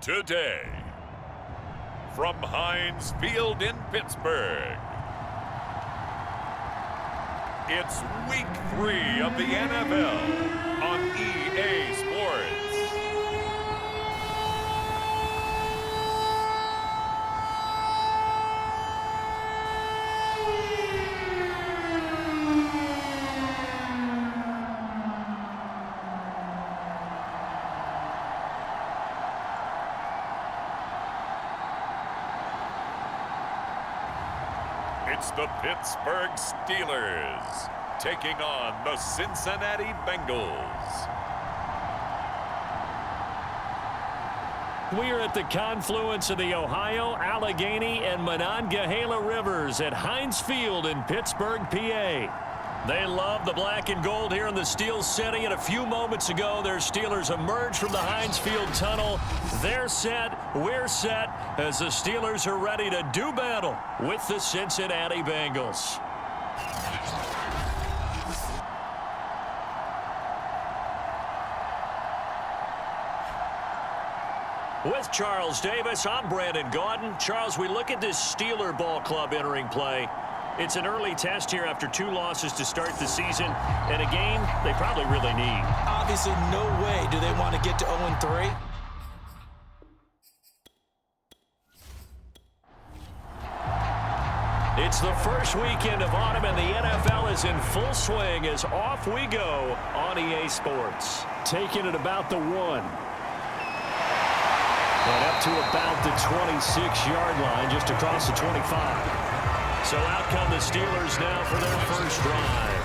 Today, from Heinz Field in Pittsburgh, it's Week 3 of the NFL on EA Sports. It's the Pittsburgh Steelers taking on the Cincinnati Bengals. We are at the confluence of the Ohio, Allegheny, and Monongahela Rivers at Heinz Field in Pittsburgh, PA. They love the black and gold here in the Steel City, and a few moments ago, their Steelers emerged from the Heinz Field tunnel. They're set, we're set, as the Steelers are ready to do battle with the Cincinnati Bengals. With Charles Davis, I'm Brandon Gaudin. Charles, we look at this Steeler ball club entering play. It's an early test here after 2 losses to start the season, and a game they probably really need. Obviously, no way do they want to get to 0-3. It's the first weekend of autumn, and the NFL is in full swing as off we go on EA Sports. Taking it about the 1. And up to about the 26-yard line, just across the 25. So out come the Steelers now for their first drive.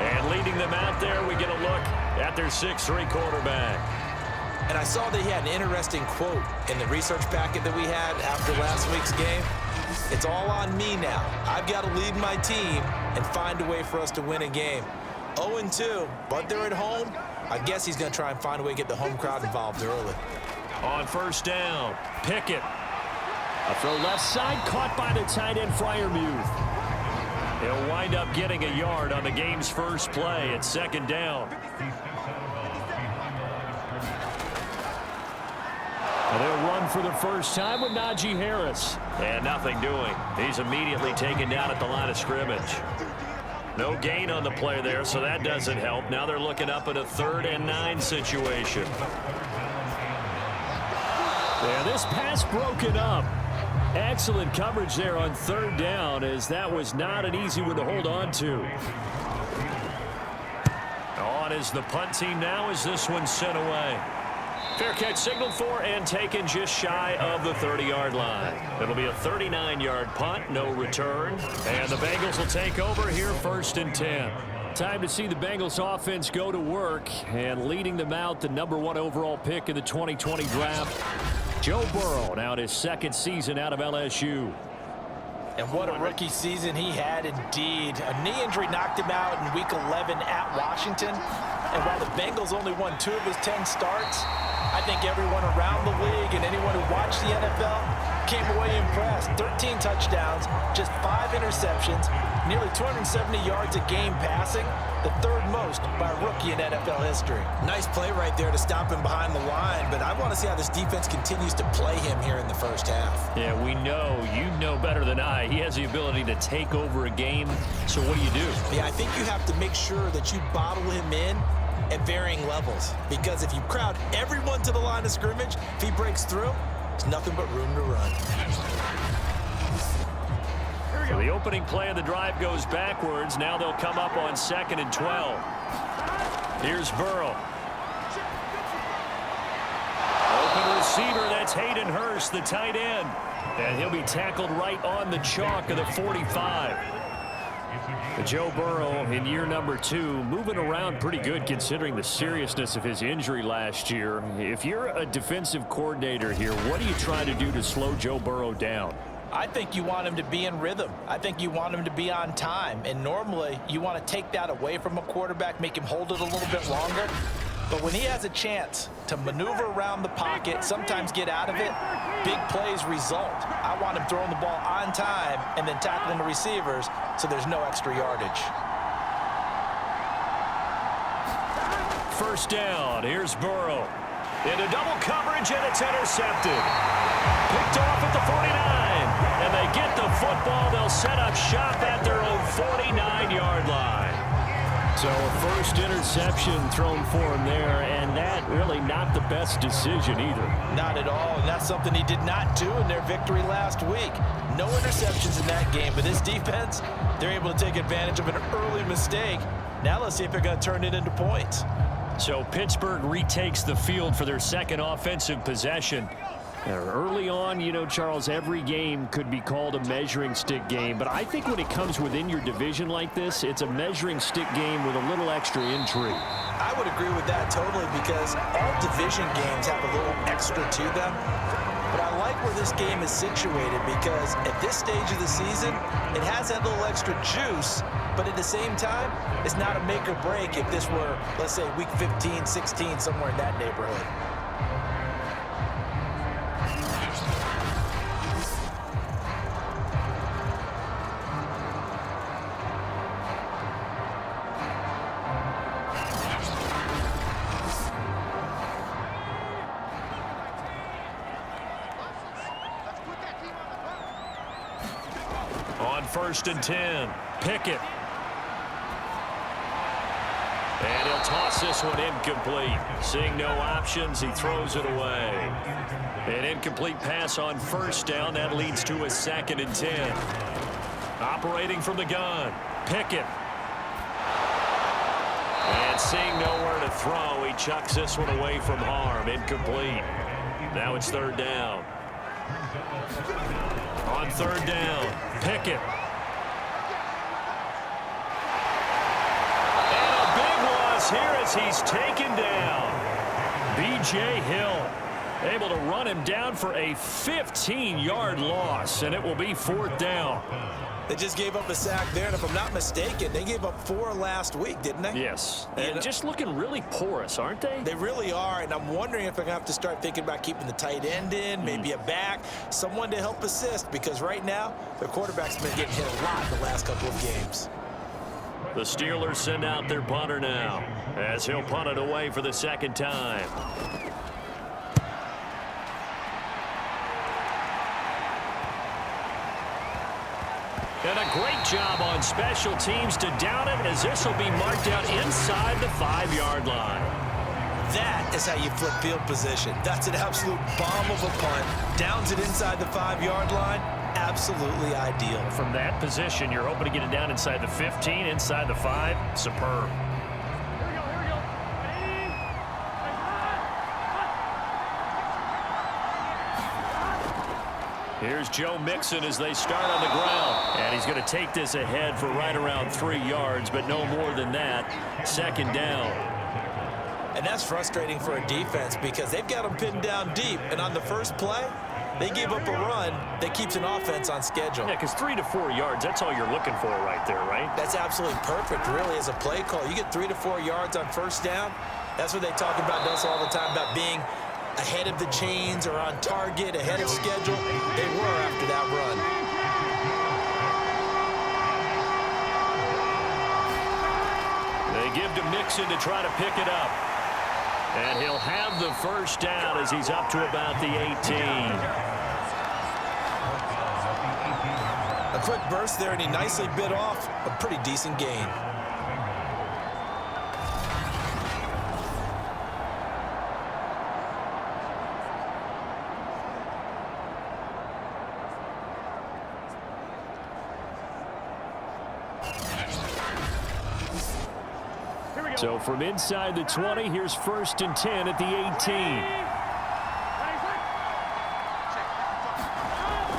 And leading them out there, we get a look at their 6'3" quarterback. And I saw that he had an interesting quote in the research packet that we had after last week's game. It's all on me now. I've got to lead my team and find a way for us to win a game. 0-2, but they're at home. I guess he's going to try and find a way to get the home crowd involved early. On first down, Pickett. A throw left side, caught by the tight end, Freiermuth. He'll wind up getting a yard on the game's first play at second down. And they'll run for the first time with Najee Harris. And nothing doing. He's immediately taken down at the line of scrimmage. No gain on the play there, so that doesn't help. Now they're looking up at a 3rd and 9 situation. And this pass broken up. Excellent coverage there on 3rd down, as that was not an easy one to hold on to. On is the punt team now as this one's sent away. Fair catch signaled for and taken just shy of the 30-yard line. It'll be a 39-yard punt, no return. And the Bengals will take over here 1st and 10. Time to see the Bengals offense go to work, and leading them out, the #1 overall pick in the 2020 draft, Joe Burrow, now in his 2nd season out of LSU. And what a rookie season he had indeed. A knee injury knocked him out in Week 11 at Washington. And while the Bengals only won 2 of his 10 starts, I think everyone around the league and anyone who watched the NFL came away impressed. 13 touchdowns, just 5 interceptions, nearly 270 yards a game passing, the 3rd most by a rookie in NFL history. Nice play right there to stop him behind the line, but I want to see how this defense continues to play him here in the first half. Yeah, we know, you know better than I, he has the ability to take over a game. So what do you do? Yeah, I think you have to make sure that you bottle him in at varying levels, because if you crowd everyone to the line of scrimmage, if he breaks through, there's nothing but room to run. So the opening play of the drive goes backwards. Now they'll come up on 2nd and 12. Here's Burrow. Open receiver, that's Hayden Hurst, the tight end. And he'll be tackled right on the chalk of the 45. Joe Burrow in year #2, moving around pretty good considering the seriousness of his injury last year. If you're a defensive coordinator here, what are you trying to do to slow Joe Burrow down? I think you want him to be in rhythm. I think you want him to be on time. And normally, you want to take that away from a quarterback, make him hold it a little bit longer. But when he has a chance to maneuver around the pocket, sometimes get out of it, big plays result. I want him throwing the ball on time and then tackling the receivers so there's no extra yardage. First down. Here's Burrow. Into double coverage, and it's intercepted. Picked off at the 49. And they get the football. They'll set up shop at their own 49-yard line. So a first interception thrown for him there, and that really not the best decision either. Not at all, and that's something he did not do in their victory last week. No interceptions in that game, but this defense, they're able to take advantage of an early mistake. Now let's see if they're going to turn it into points. So Pittsburgh retakes the field for their second offensive possession. Early on, you know, Charles, every game could be called a measuring stick game. But I think when it comes within your division like this, it's a measuring stick game with a little extra intrigue. I would agree with that totally because all division games have a little extra to them. But I like where this game is situated because at this stage of the season, it has that little extra juice. But at the same time, it's not a make or break if this were, let's say, week 15, 16, somewhere in that neighborhood. On 1st and 10, Pickett. And he'll toss this one incomplete. Seeing no options, he throws it away. An incomplete pass on 1st down. That leads to a 2nd and 10. Operating from the gun, Pickett. And seeing nowhere to throw, he chucks this one away from harm. Incomplete. Now it's 3rd down. On 3rd down, Pickett. And a big loss here as he's taken down. B.J. Hill able to run him down for a 15-yard loss, and it will be 4th down. They just gave up a sack there, and if I'm not mistaken, they gave up 4 last week, didn't they? Yes, and just looking really porous, aren't they? They really are, and I'm wondering if they're going to have to start thinking about keeping the tight end in, maybe a back, someone to help assist, because right now, their quarterback's been getting hit a lot the last couple of games. The Steelers send out their punter now, as he'll punt it away for the 2nd time. And a great job on special teams to down it, as this will be marked out inside the 5-yard line. That is how you flip field position. That's an absolute bomb of a punt. Downs it inside the 5-yard line. Absolutely ideal. From that position, you're hoping to get it down inside the 15, inside the 5. Superb. Here's Joe Mixon as they start on the ground. And he's going to take this ahead for right around 3 yards, but no more than that. 2nd down. And that's frustrating for a defense because they've got them pinned down deep. And on the first play, they give up a run that keeps an offense on schedule. Yeah, because 3 to 4 yards, that's all you're looking for right there, right? That's absolutely perfect, really, as a play call. You get 3 to 4 yards on 1st down. That's what they talk about us all the time, about being ahead of the chains or on target, ahead of schedule. They were after that run. They give to Mixon to try to pick it up. And he'll have the 1st down as he's up to about the 18. A quick burst there, and he nicely bit off a pretty decent gain. So from inside the 20, here's 1st and 10 at the 18.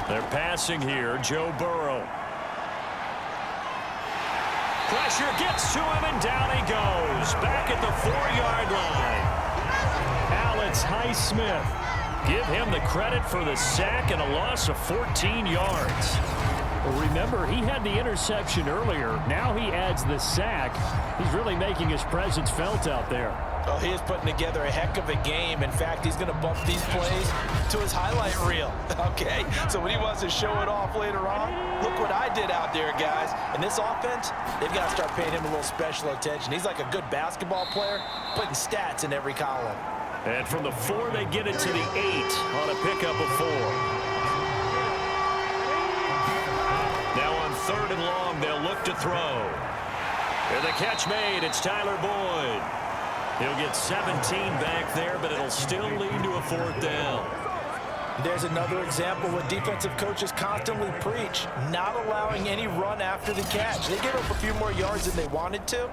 They're passing here, Joe Burrow. Pressure gets to him, and down he goes. Back at the 4-yard line. Alex Highsmith. Give him the credit for the sack and a loss of 14 yards. Remember, he had the interception earlier. Now he adds the sack. He's really making his presence felt out there. Oh, he is putting together a heck of a game. In fact, he's going to bump these plays to his highlight reel. Okay, so when he wants to show it off later on, look what I did out there, guys. And this offense, they've got to start paying him a little special attention. He's like a good basketball player, putting stats in every column. And from the 4, they get it to the 8 on a pickup of 4. Now on 3rd and long, they'll look to throw. And the catch made, it's Tyler Boyd. He'll get 17 back there, but it'll still lead to a 4th down. There's another example what defensive coaches constantly preach, not allowing any run after the catch. They gave up a few more yards than they wanted to,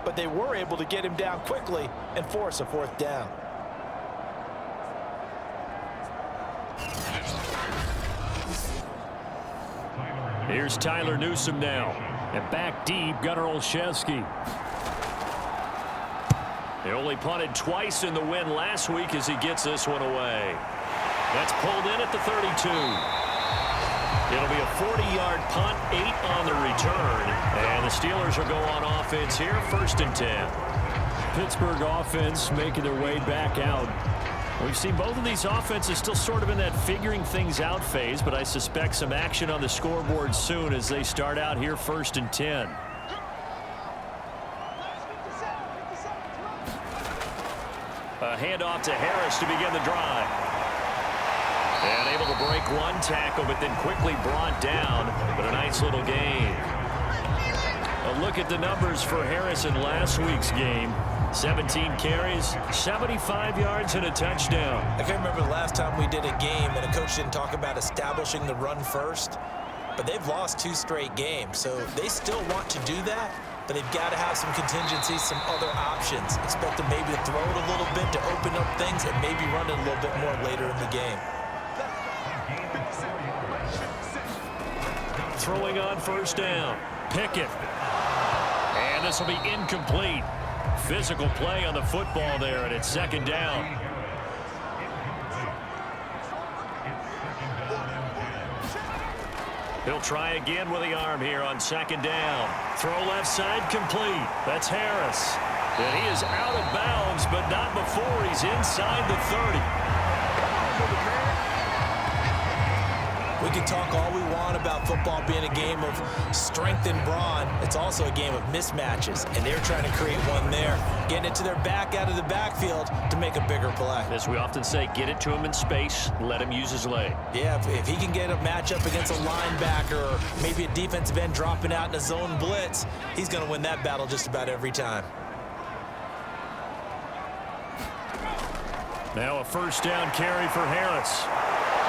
but they were able to get him down quickly and force a 4th down. Here's Tyler Newsome now. And back deep, Gunnar Olszewski. He only punted twice in the win last week as he gets this one away. That's pulled in at the 32. It'll be a 40-yard punt, 8 on the return. And the Steelers will go on offense here, 1st and 10. Pittsburgh offense making their way back out. We've seen both of these offenses still sort of in that figuring things out phase, but I suspect some action on the scoreboard soon as they start out here, 1st and 10. A handoff to Harris to begin the drive. And able to break one tackle, but then quickly brought down. But a nice little gain. A look at the numbers for Harris in last week's game. 17 carries, 75 yards, and a touchdown. I can't remember the last time we did a game and a coach didn't talk about establishing the run first. But they've lost 2 straight games, so they still want to do that. But they've got to have some contingencies, some other options. Expect them maybe to throw it a little bit to open up things and maybe run it a little bit more later in the game. Throwing on 1st down. Pickett. And this will be incomplete. Physical play on the football there, and it's 2nd down. He'll try again with the arm here on 2nd down. Throw left side complete. That's Harris. And he is out of bounds, but not before he's inside the 30. We can talk all we want about football being a game of strength and brawn. It's also a game of mismatches, and they're trying to create one there, getting it to their back out of the backfield to make a bigger play. As we often say, get it to him in space, let him use his leg. Yeah, if he can get a matchup against a linebacker or maybe a defensive end dropping out in a zone blitz, he's going to win that battle just about every time. Now a 1st down carry for Harris.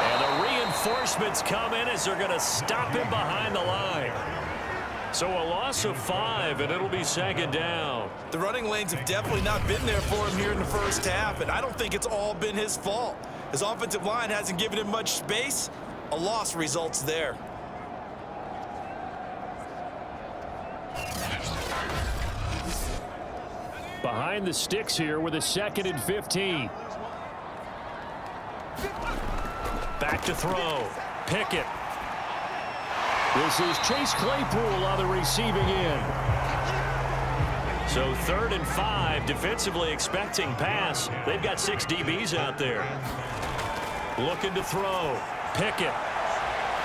And the reinforcements come in as they're going to stop him behind the line. So a loss of 5, and it'll be 2nd down. The running lanes have definitely not been there for him here in the first half, and I don't think it's all been his fault. His offensive line hasn't given him much space. A loss results there. Behind the sticks here with a 2nd and 15. Back to throw. Pickett. This is Chase Claypool on the receiving end. So 3rd and 5, defensively expecting pass. They've got 6 DBs out there. Looking to throw. Pickett.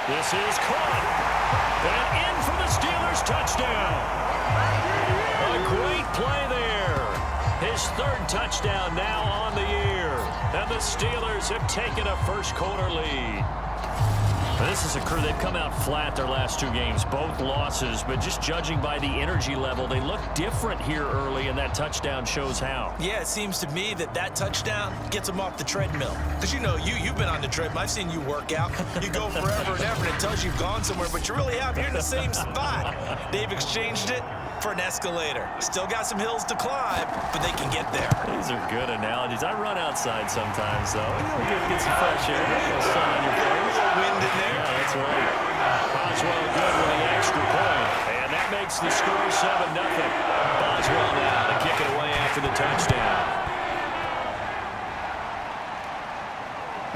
This is caught. And in for the Steelers touchdown. A great play there. His 3rd touchdown now on the year. And the Steelers have taken a first-quarter lead. This is a crew. They've come out flat their last 2 games, both losses, but just judging by the energy level, they look different here early, and that touchdown shows how. Yeah, it seems to me that touchdown gets them off the treadmill. Because, you know, you've been on the treadmill. I've seen you work out. You go forever and ever, and it tells you you've gone somewhere, but you really have. You're in the same spot. They've exchanged it for an escalator. Still got some hills to climb, but they can get there. These are good analogies. I run outside sometimes, though. Get some fresh air, a little sun on your face. Wind in there. Yeah, that's right. Boswell good with the extra point. And that makes the score 7-0. Boswell now to kick it away after the touchdown.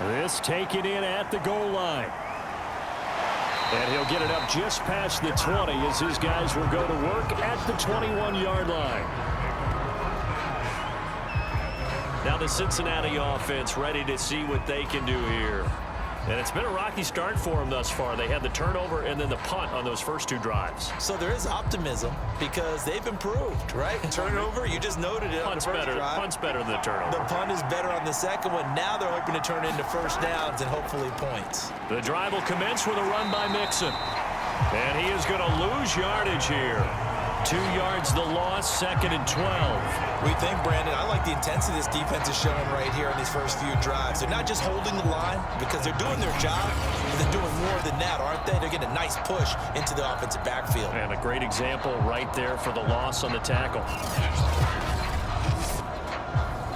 This taken in at the goal line. And he'll get it up just past the 20 as his guys will go to work at the 21-yard line. Now the Cincinnati offense ready to see what they can do here. And it's been a rocky start for them thus far. They had the turnover and then the punt on those first 2 drives. So there is optimism because they've improved, right? Turnover, you just noted it on the first drive. Punt's better than the turnover. The punt is better on the second one. Now they're hoping to turn into first downs and hopefully points. The drive will commence with a run by Mixon. And he is going to lose yardage here. 2 yards the loss, 2nd and 12. We think, Brandon, I like the intensity this defense is showing right here in these first few drives. They're not just holding the line because they're doing their job, but they're doing more than that, aren't they? They're getting a nice push into the offensive backfield. And a great example right there for the loss on the tackle.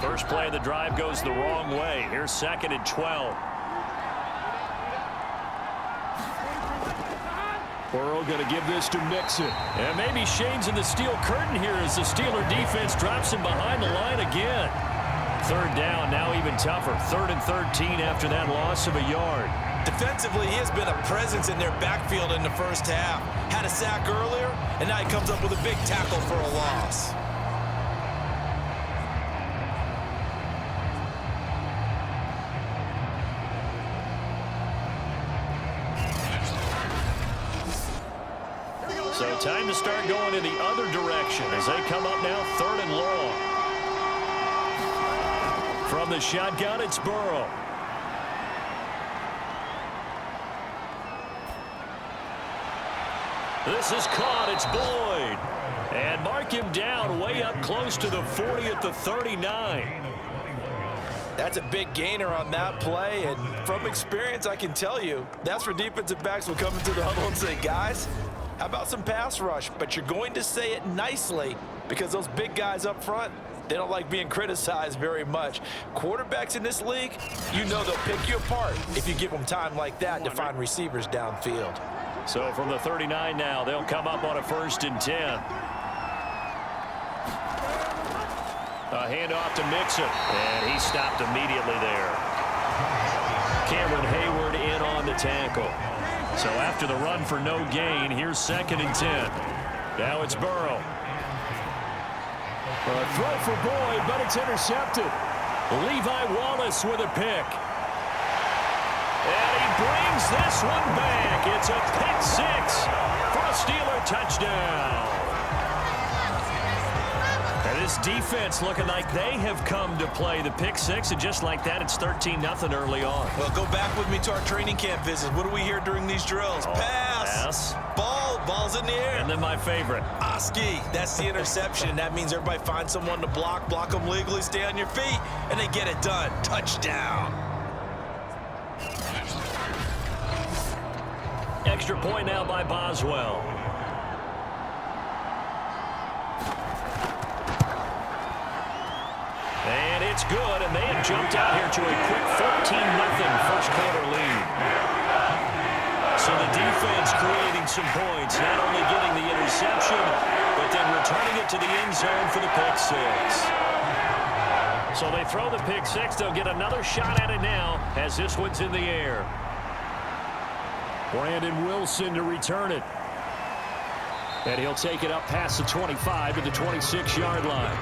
First play of the drive goes the wrong way. Here's 2nd and 12. Burrow going to give this to Mixon. And maybe Shane's in the steel curtain here as the Steeler defense drops him behind the line again. 3rd down, now even tougher. 3rd and 13 after that loss of a yard. Defensively, he has been a presence in their backfield in the first half. Had a sack earlier, and now he comes up with a big tackle for a loss. So time to start going in the other direction as they come up now 3rd and long. From the shotgun, it's Burrow. This is caught. It's Boyd. And mark him down way up close to the 40 at the 39. That's a big gainer on that play, and from experience, I can tell you, that's where defensive backs will come into the huddle and say, guys, how about some pass rush? But you're going to say it nicely because those big guys up front, they don't like being criticized very much. Quarterbacks in this league, you know they'll pick you apart if you give them time like that to find receivers downfield. So from the 39 now, they'll come up on a 1st and 10. A handoff to Mixon, and he stopped immediately there. Cameron Hayward in on the tackle. So after the run for no gain, here's 2nd and 10. Now it's Burrow. A throw for Boyd, but it's intercepted. Levi Wallace with a pick. And he brings this one back. It's a pick 6 for a Steeler touchdown. And this defense looking like they have come to play the pick 6, and just like that, it's 13-0 early on. Well, go back with me to our training camp visit. What do we hear during these drills? Pass. Ball's in the air. And then my favorite. Oski. That's the interception. That means everybody finds someone to block them legally, stay on your feet, and they get it done. Touchdown. Extra point now by Boswell. And it's good, and they have jumped out here to a quick 14-0 first quarter lead. So the defense creating some points, not only getting the interception, but then returning it to the end zone for the pick 6. So they throw the pick 6. They'll get another shot at it now as this one's in the air. Brandon Wilson to return it. And he'll take it up past the 25 to the 26-yard line.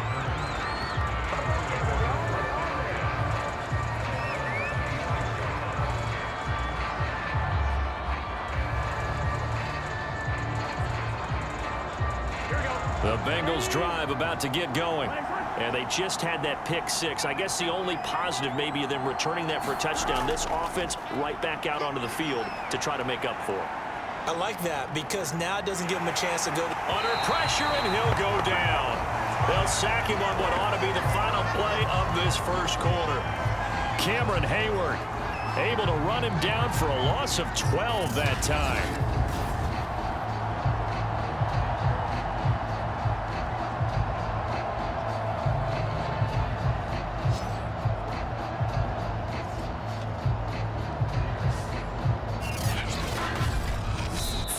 The Bengals drive about to get going. And they just had that pick 6. I guess the only positive maybe of them returning that for a touchdown. This offense right back out onto the field to try to make up for it. I like that because now it doesn't give him a chance to go under pressure, and he'll go down. They'll sack him on what ought to be the final play of this first quarter. Cameron Hayward able to run him down for a loss of 12 that time.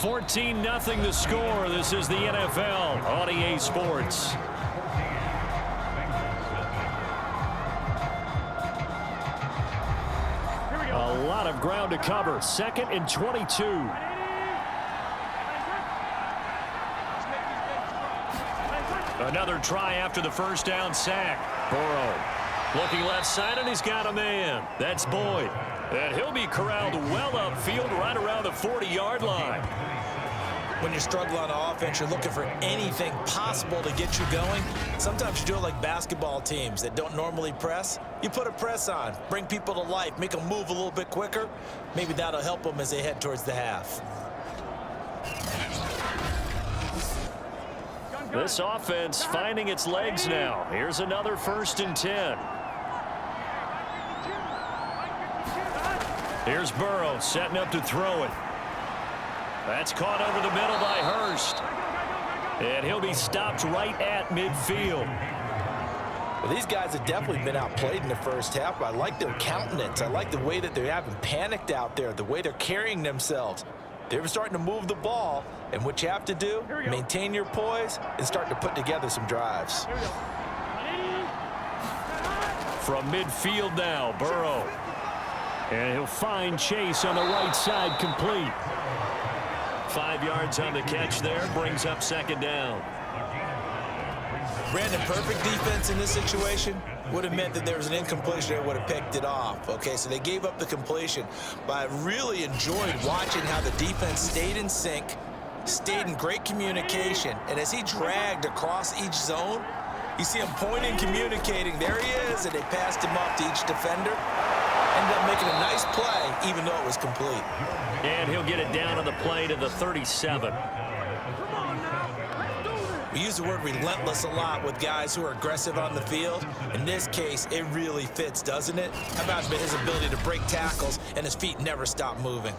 (14-0) the score. This is the NFL on EA Sports. A lot of ground to cover. 2nd and 22. Another try after the first down sack. Burrow looking left side, and he's got a man. That's Boyd. And he'll be corralled well upfield right around the 40-yard line. When you're struggling on offense, you're looking for anything possible to get you going. Sometimes you do it like basketball teams that don't normally press. You put a press on, bring people to life, make them move a little bit quicker. Maybe that'll help them as they head towards the half. This offense finding its legs now. Here's another 1st and 10. Here's Burrow setting up to throw it. That's caught over the middle by Hurst. And he'll be stopped right at midfield. Well, these guys have definitely been outplayed in the first half, but I like their countenance. I like the way that they haven't panicked out there, the way they're carrying themselves. They're starting to move the ball, and what you have to do, maintain your poise and start to put together some drives. From midfield now, Burrow. And he'll find Chase on the right side, complete. 5 yards on the catch there, brings up 2nd down. Brandon, perfect defense in this situation would have meant that there was an incompletion that would have picked it off. Okay, so they gave up the completion, but I really enjoyed watching how the defense stayed in sync, stayed in great communication, and as he dragged across each zone, you see him pointing, communicating, there he is, and they passed him off to each defender. Ended up making a nice play, even though it was complete. And he'll get it down on the play to the 37. We use the word relentless a lot with guys who are aggressive on the field. In this case, it really fits, doesn't it? How about his ability to break tackles and his feet never stop moving?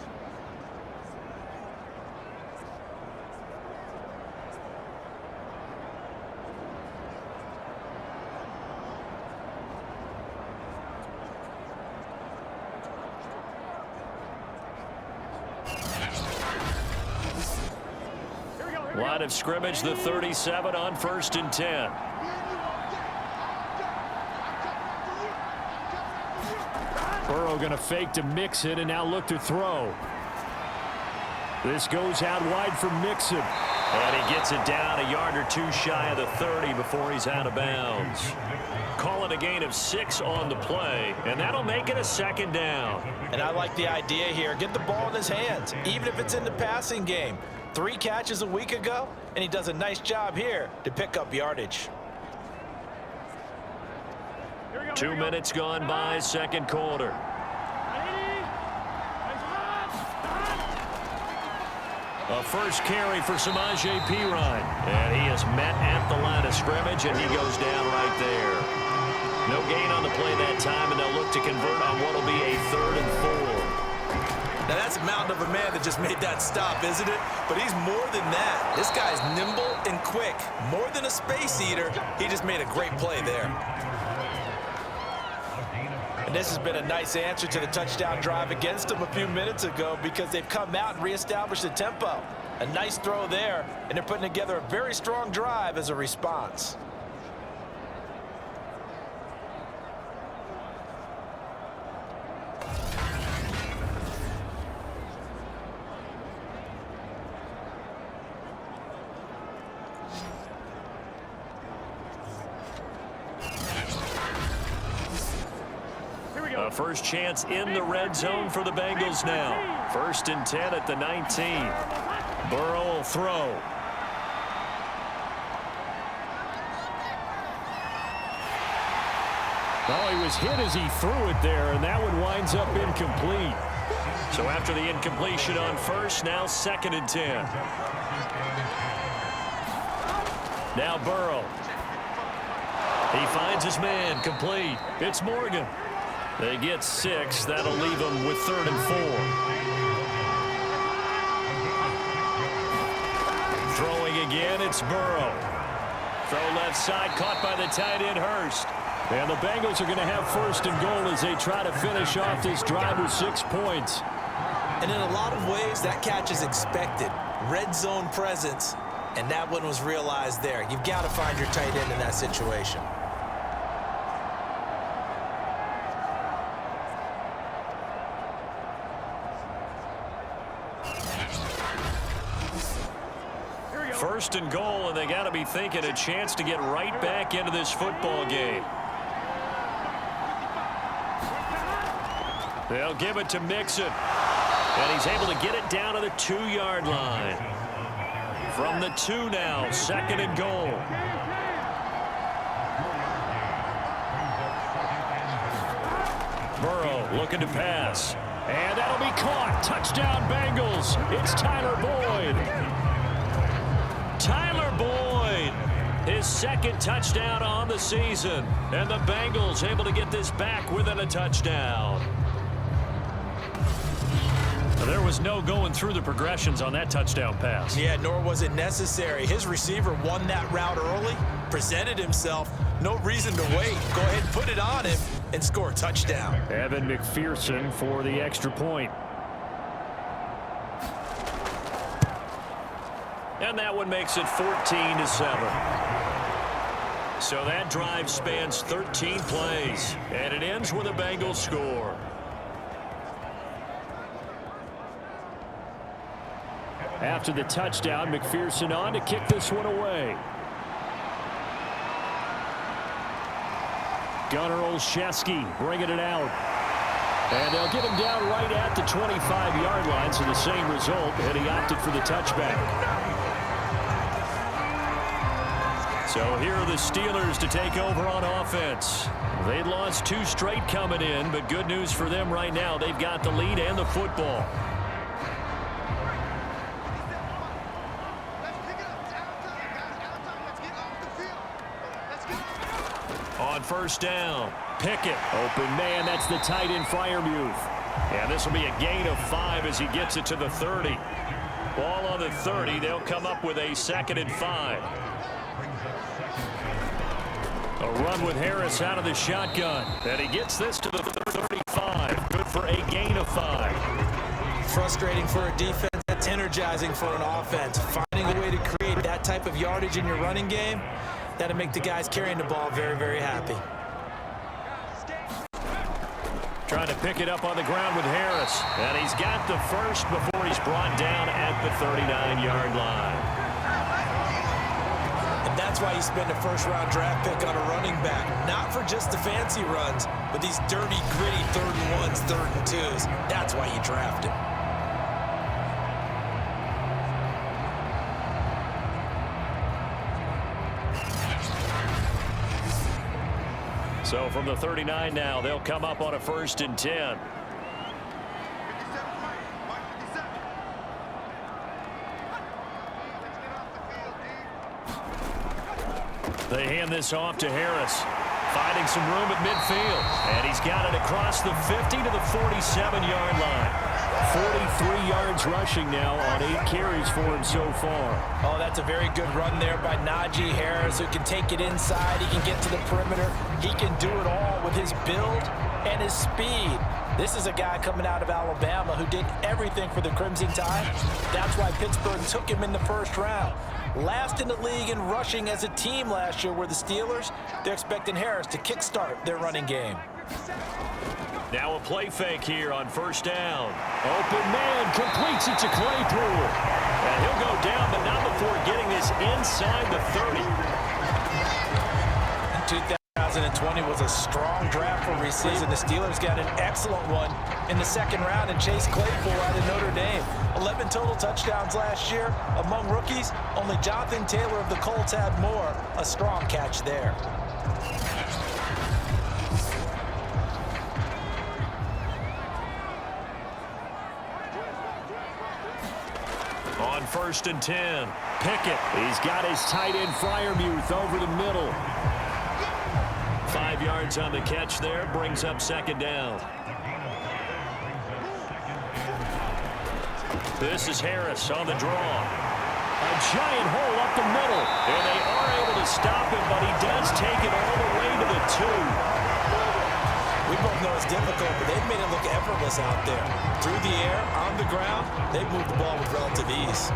Line of scrimmage, the 37 on 1st and 10. Burrow going to fake to Mixon and now look to throw. This goes out wide for Mixon. And he gets it down a yard or two shy of the 30 before he's out of bounds. Call it a gain of 6 on the play, and that'll make it a 2nd down. And I like the idea here. Get the ball in his hands, even if it's in the passing game. 3 catches a week ago, and he does a nice job here to pick up yardage. 2 minutes gone by, 2nd quarter. A first carry for Samaje Perine. And he is met at the line of scrimmage, and he goes down right there. No gain on the play that time, and they'll look to convert on what will be a 3rd and 4. Now, that's a mountain of a man that just made that stop, isn't it? But he's more than that. This guy's nimble and quick. More than a space eater, he just made a great play there. And this has been a nice answer to the touchdown drive against them a few minutes ago because they've come out and reestablished the tempo. A nice throw there, and they're putting together a very strong drive as a response. A first chance in the red zone for the Bengals now. 1st and 10 at the 19. Burrow will throw. Oh, he was hit as he threw it there, and that one winds up incomplete. So after the incompletion on 1st, now 2nd and 10. Now Burrow. He finds his man, complete. It's Morgan. They get 6. That'll leave them with 3rd and 4. Throwing again, it's Burrow. Throw left side, caught by the tight end, Hurst. And the Bengals are going to have 1st and goal as they try to finish off this drive with 6 points. And in a lot of ways, that catch is expected. Red zone presence, and that one was realized there. You've got to find your tight end in that situation. First and goal, and they got to be thinking a chance to get right back into this football game. They'll give it to Mixon. And he's able to get it down to the 2-yard line. From the 2 now, 2nd and goal. Burrow looking to pass. And that'll be caught. Touchdown, Bengals. It's Tyler Boyd. Tyler Boyd, his 2nd touchdown on the season. And the Bengals able to get this back within a touchdown. There was no going through the progressions on that touchdown pass. Yeah, nor was it necessary. His receiver won that route early, presented himself. No reason to wait. Go ahead and put it on him and score a touchdown. Evan McPherson for the extra point. And that one makes it 14-7. So that drive spans 13 plays. And it ends with a Bengals score. After the touchdown, McPherson on to kick this one away. Gunnar Olszewski bringing it out. And they'll get him down right at the 25-yard line, so the same result, and he opted for the touchback. So here are the Steelers to take over on offense. They'd lost 2 straight coming in, but good news for them right now. They've got the lead and the football. On 1st down, Pickett. Open man, that's the tight end, Freiermuth. And this will be a gain of 5 as he gets it to the 30. Ball on the 30, they'll come up with a 2nd and 5. A run with Harris out of the shotgun. And he gets this to the 35. Good for a gain of 5. Frustrating for a defense. That's energizing for an offense. Finding a way to create that type of yardage in your running game, that'll make the guys carrying the ball very, very happy. Trying to pick it up on the ground with Harris. And he's got the first before he's brought down at the 39-yard line. And that's why you spend a first-round draft pick on a running back. Not for just the fancy runs, but these dirty, gritty 3rd and 1s, 3rd and 2s. That's why you draft him. So from the 39 now, they'll come up on a 1st and 10. They hand this off to Harris. Finding some room at midfield. And he's got it across the 50 to the 47-yard line. 43 yards rushing now on 8 carries for him so far. Oh, that's a very good run there by Najee Harris, who can take it inside. He can get to the perimeter. He can do it all with his build and his speed. This is a guy coming out of Alabama who did everything for the Crimson Tide. That's why Pittsburgh took him in the 1st round. Last in the league in rushing as a team last year were the Steelers. They're expecting Harris to kickstart their running game. Now a play fake here on 1st down. Open man completes it to Claypool. And he'll go down, but not before getting this inside the 30. 2020 was a strong draft for receivers. The Steelers got an excellent one in the 2nd round and Chase Claypool out of Notre Dame. 11 total touchdowns last year. Among rookies, only Jonathan Taylor of the Colts had more. A strong catch there. On 1st and 10, Pickett. He's got his tight end Freiermuth over the middle. 5 yards on the catch there, brings up 2nd down. This is Harris on the draw. A giant hole up the middle. And they are able to stop him, but he does take it all the way to the 2. We both know it's difficult, but they've made it look effortless out there. Through the air, on the ground, they've moved the ball with relative ease.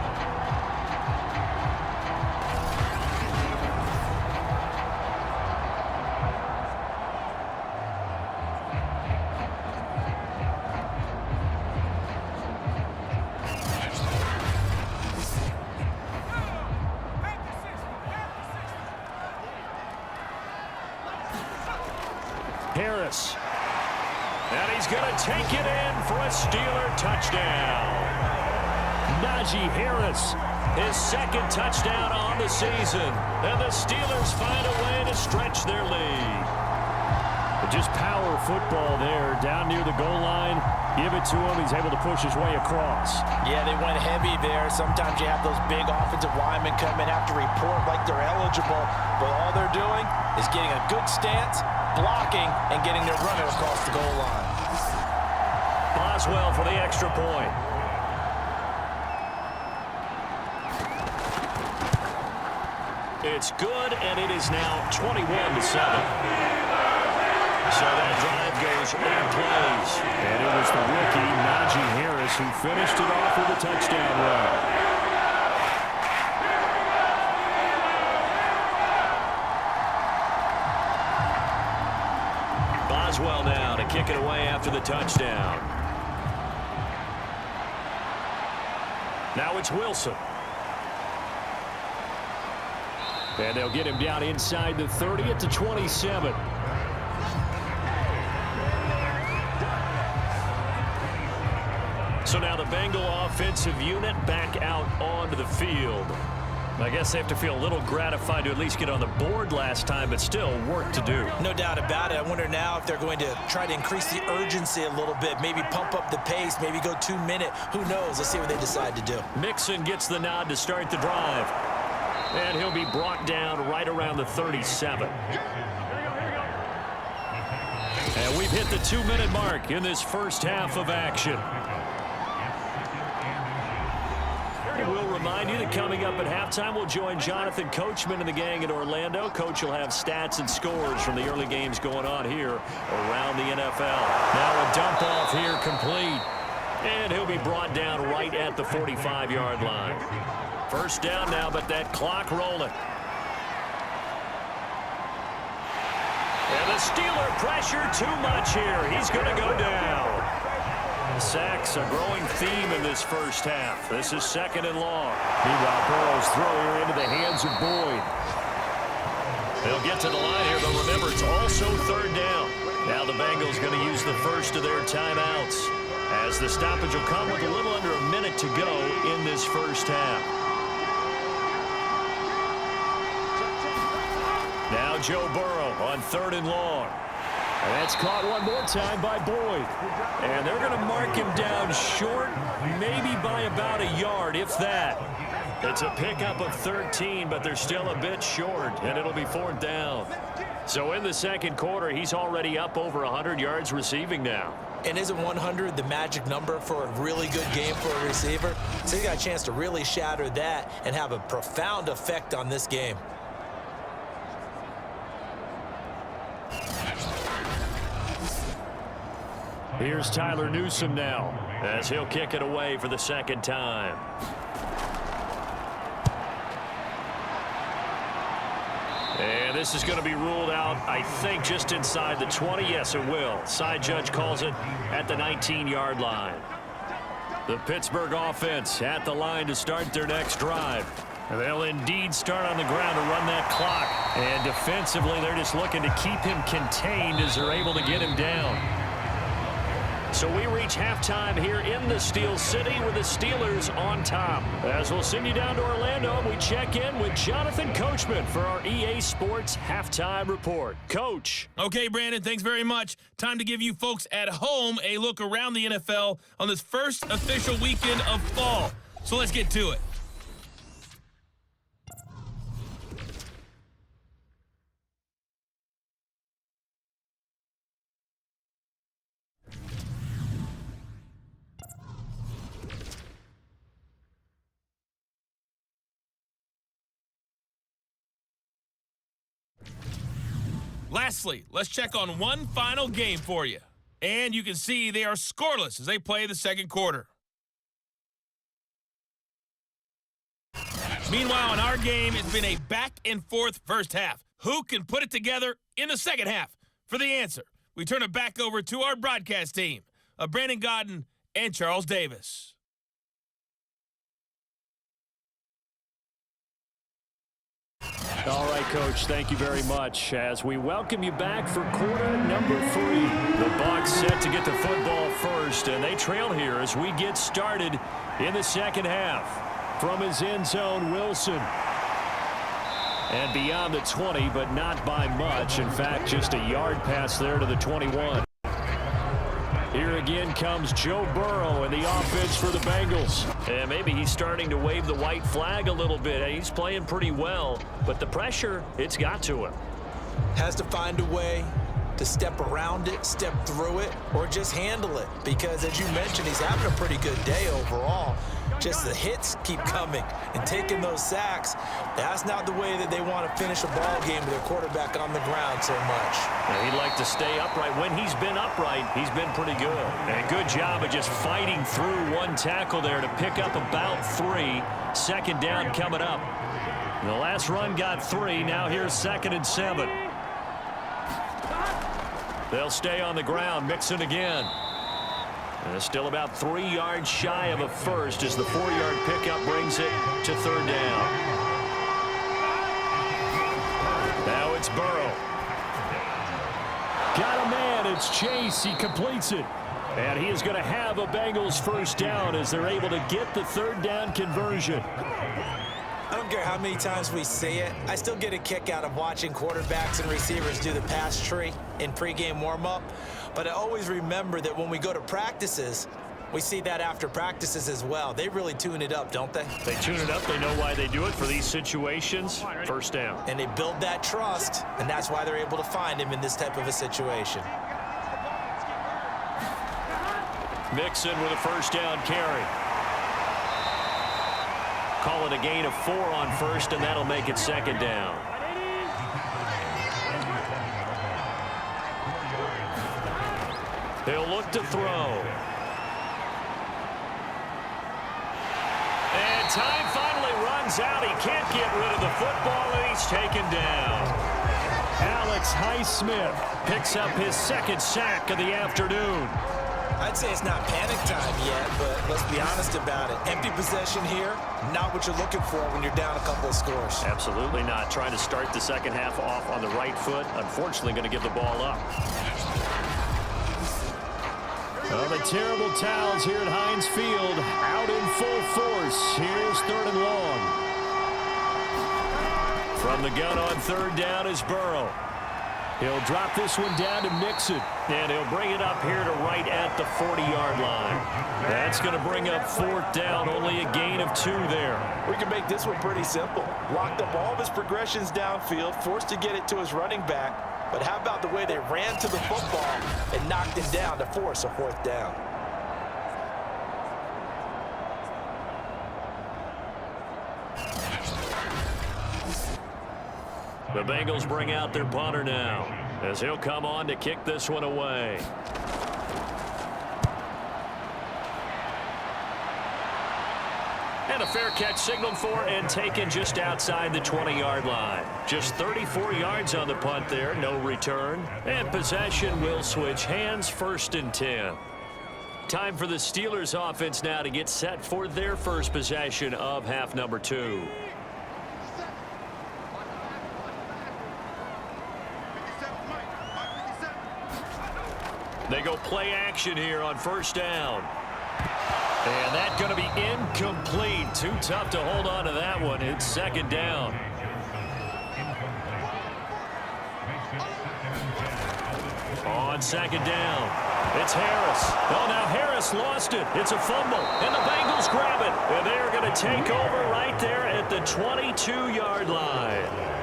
Harris. And he's going to take it in for a Steeler touchdown. Najee Harris, his second touchdown on the season. And the Steelers find a way to stretch their lead. Just power football there, down near the goal line. Give it to him. He's able to push his way across. Yeah, they went heavy there. Sometimes you have those big offensive linemen come in, have to report like they're eligible, but all they're doing is getting a good stance, blocking, and getting their runner across the goal line. Boswell for the extra point. It's good, and it is now 21-7. So that drive goes 8 plays. And it was the rookie, Najee Harris, who finished it off with a touchdown run. Boswell now to kick it away after the touchdown. Now it's Wilson. And they'll get him down inside the 30 at the 27. So now the Bengal offensive unit back out onto the field. I guess they have to feel a little gratified to at least get on the board last time, but still work to do. No doubt about it. I wonder now if they're going to try to increase the urgency a little bit, maybe pump up the pace, maybe go 2 minute. Who knows? Let's see what they decide to do. Mixon gets the nod to start the drive. And he'll be brought down right around the 37. And we've hit the 2-minute mark in this first half of action. We'll remind you that coming up at halftime, we'll join Jonathan Coachman and the gang in Orlando. Coach will have stats and scores from the early games going on here around the NFL. Now a dump off here complete. And he'll be brought down right at the 45-yard line. First down now, but that clock rolling. And the Steeler pressure too much here. He's going to go down. Sacks a growing theme in this first half. This is 2nd and long. Meanwhile, Burrow's throw here into the hands of Boyd. They'll get to the line here, but remember, it's also 3rd down. Now the Bengals going to use the first of their timeouts, as the stoppage will come with a little under a minute to go in this first half. Now Joe Burrow on 3rd and long. And that's caught one more time by Boyd. And they're going to mark him down short, maybe by about a yard, if that. It's a pickup of 13, but they're still a bit short, and it'll be 4th down. So in the second quarter, he's already up over 100 yards receiving now. And isn't 100 the magic number for a really good game for a receiver? So he got a chance to really shatter that and have a profound effect on this game. Here's Tyler Newsome now, as he'll kick it away for the second time. And this is going to be ruled out, I think, just inside the 20. Yes, it will. Side judge calls it at the 19-yard line. The Pittsburgh offense at the line to start their next drive. And they'll indeed start on the ground to run that clock. And defensively, they're just looking to keep him contained as they're able to get him down. So we reach halftime here in the Steel City with the Steelers on top. As we'll send you down to Orlando, and we check in with Jonathan Coachman for our EA Sports Halftime Report. Coach. Okay, Brandon, thanks very much. Time to give you folks at home a look around the NFL on this first official weekend of fall. So let's get to it. Lastly, let's check on one final game for you. And you can see they are scoreless as they play the second quarter. Meanwhile, in our game, it's been a back-and-forth first half. Who can put it together in the second half? For the answer, we turn it back over to our broadcast team of Brandon Godden and Charles Davis. All right, Coach, thank you very much. As we welcome you back for quarter number 3. The Bucs set to get the football first, and they trail here as we get started in the second half. From his end zone, Wilson. And beyond the 20, but not by much. In fact, just a yard pass there to the 21. Here again comes Joe Burrow and the offense for the Bengals. And maybe he's starting to wave the white flag a little bit. He's playing pretty well, but the pressure, it's got to him. Has to find a way to step around it, step through it, or just handle it. Because as you mentioned, he's having a pretty good day overall. Just the hits keep coming and taking those sacks. That's not the way that they want to finish a ball game with their quarterback on the ground so much. Now, he'd like to stay upright. When he's been upright, he's been pretty good. And good job of just fighting through one tackle there to pick up about 3. Second down coming up. The last run got 3. Now here's 2nd and 7. They'll stay on the ground. Mixon again. And still about 3 yards shy of a first as the 4-yard pickup brings it to 3rd down. Now it's Burrow. Got a man. It's Chase. He completes it. And he is going to have a Bengals first down as they're able to get the 3rd down conversion. I don't care how many times we say it, I still get a kick out of watching quarterbacks and receivers do the pass tree in pregame warm-up. But I always remember that when we go to practices, we see that after practices as well. They really tune it up, don't they? They tune it up. They know why they do it for these situations. First down. And they build that trust, and that's why they're able to find him in this type of a situation. Mixon with a first down carry. Call it a gain of 4 on first, and that'll make it 2nd down. They'll look to throw. And time finally runs out. He can't get rid of the football, and he's taken down. Alex Highsmith Picks up his 2nd sack of the afternoon. I'd say it's not panic time yet, but let's be honest about it. Empty possession here, not what you're looking for when you're down a couple of scores. Absolutely not. Trying to start the second half off on the right foot. Unfortunately, going to give the ball up. Oh, the terrible towels here at Heinz Field out in full force. Here's 3rd and long. From the gun on 3rd down is Burrow. He'll drop this one down to Mixon. And he'll bring it up here to right at the 40-yard line. That's going to bring up 4th down. Only a gain of 2 there. We can make this one pretty simple. Locked up all of his progressions downfield, forced to get it to his running back. But how about the way they ran to the football and knocked it down to force a 4th down? The Bengals bring out their punter now as he'll come on to kick this one away. And a fair catch signaled for and taken just outside the 20-yard line. Just 34 yards on the punt there, no return. And possession will switch hands, 1st and 10. Time for the Steelers offense now to get set for their first possession of half number 2. They go play action here on 1st down. And that's going to be incomplete. Too tough to hold on to that one. It's 2nd down. On 2nd down, it's Harris. Oh, now Harris lost it. It's a fumble, and the Bengals grab it. And they're going to take over right there at the 22-yard line.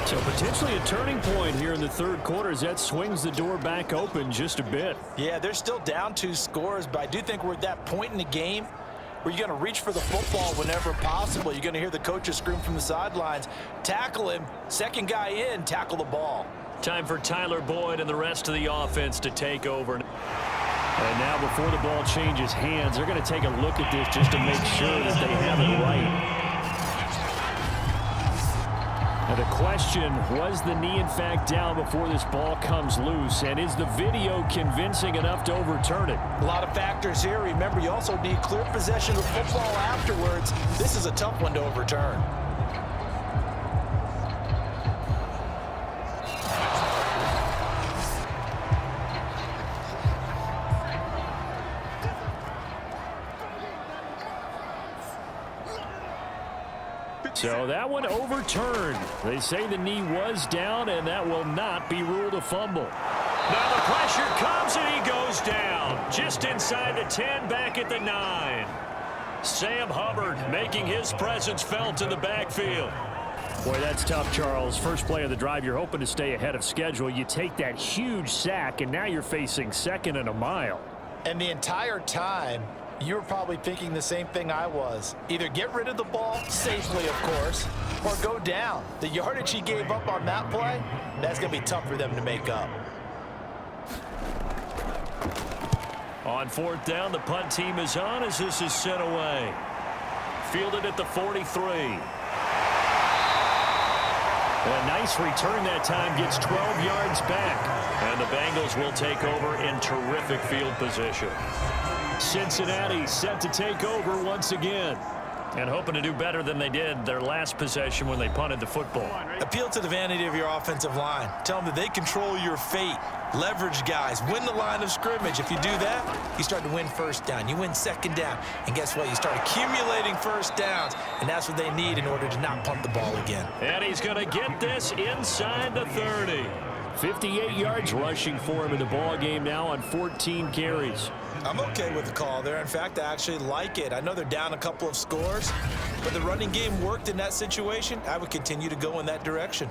So potentially a turning point here in the 3rd quarter as that swings the door back open just a bit. Yeah, they're still down 2 scores, but I do think we're at that point in the game where you're going to reach for the football whenever possible. You're going to hear the coaches scream from the sidelines, tackle him, 2nd guy in, tackle the ball. Time for Tyler Boyd and the rest of the offense to take over. And now before the ball changes hands, they're going to take a look at this just to make sure that they have it right. Now the question, was the knee in fact down before this ball comes loose? And is the video convincing enough to overturn it? A lot of factors here. Remember, you also need clear possession of football afterwards. This is a tough one to overturn. So that one overturned. They say the knee was down, and that will not be ruled a fumble. Now the pressure comes, and he goes down. Just inside the 10, back at the 9. Sam Hubbard making his presence felt in the backfield. Boy, that's tough, Charles. First play of the drive, you're hoping to stay ahead of schedule. You take that huge sack, and now you're facing second and a mile. And the entire time, you were probably thinking the same thing I was. Either get rid of the ball, safely of course, or go down. The yardage he gave up on that play, that's going to be tough for them to make up. On fourth down, the punt team is on as this is sent away. Fielded at the 43. A nice return that time, gets 12 yards back. And the Bengals will take over in terrific field position. Cincinnati set to take over once again. And hoping to do better than they did their last possession when they punted the football. Appeal to the vanity of your offensive line. Tell them that they control your fate. Leverage guys. Win the line of scrimmage. If you do that, you start to win first down. You win second down. And guess what? You start accumulating first downs. And that's what they need in order to not punt the ball again. And he's going to get this inside the 30. 58 yards rushing for him in the ball game now on 14 carries. I'm okay with the call there. In fact, I actually like it. I know they're down a couple of scores, but the running game worked in that situation. I would continue to go in that direction.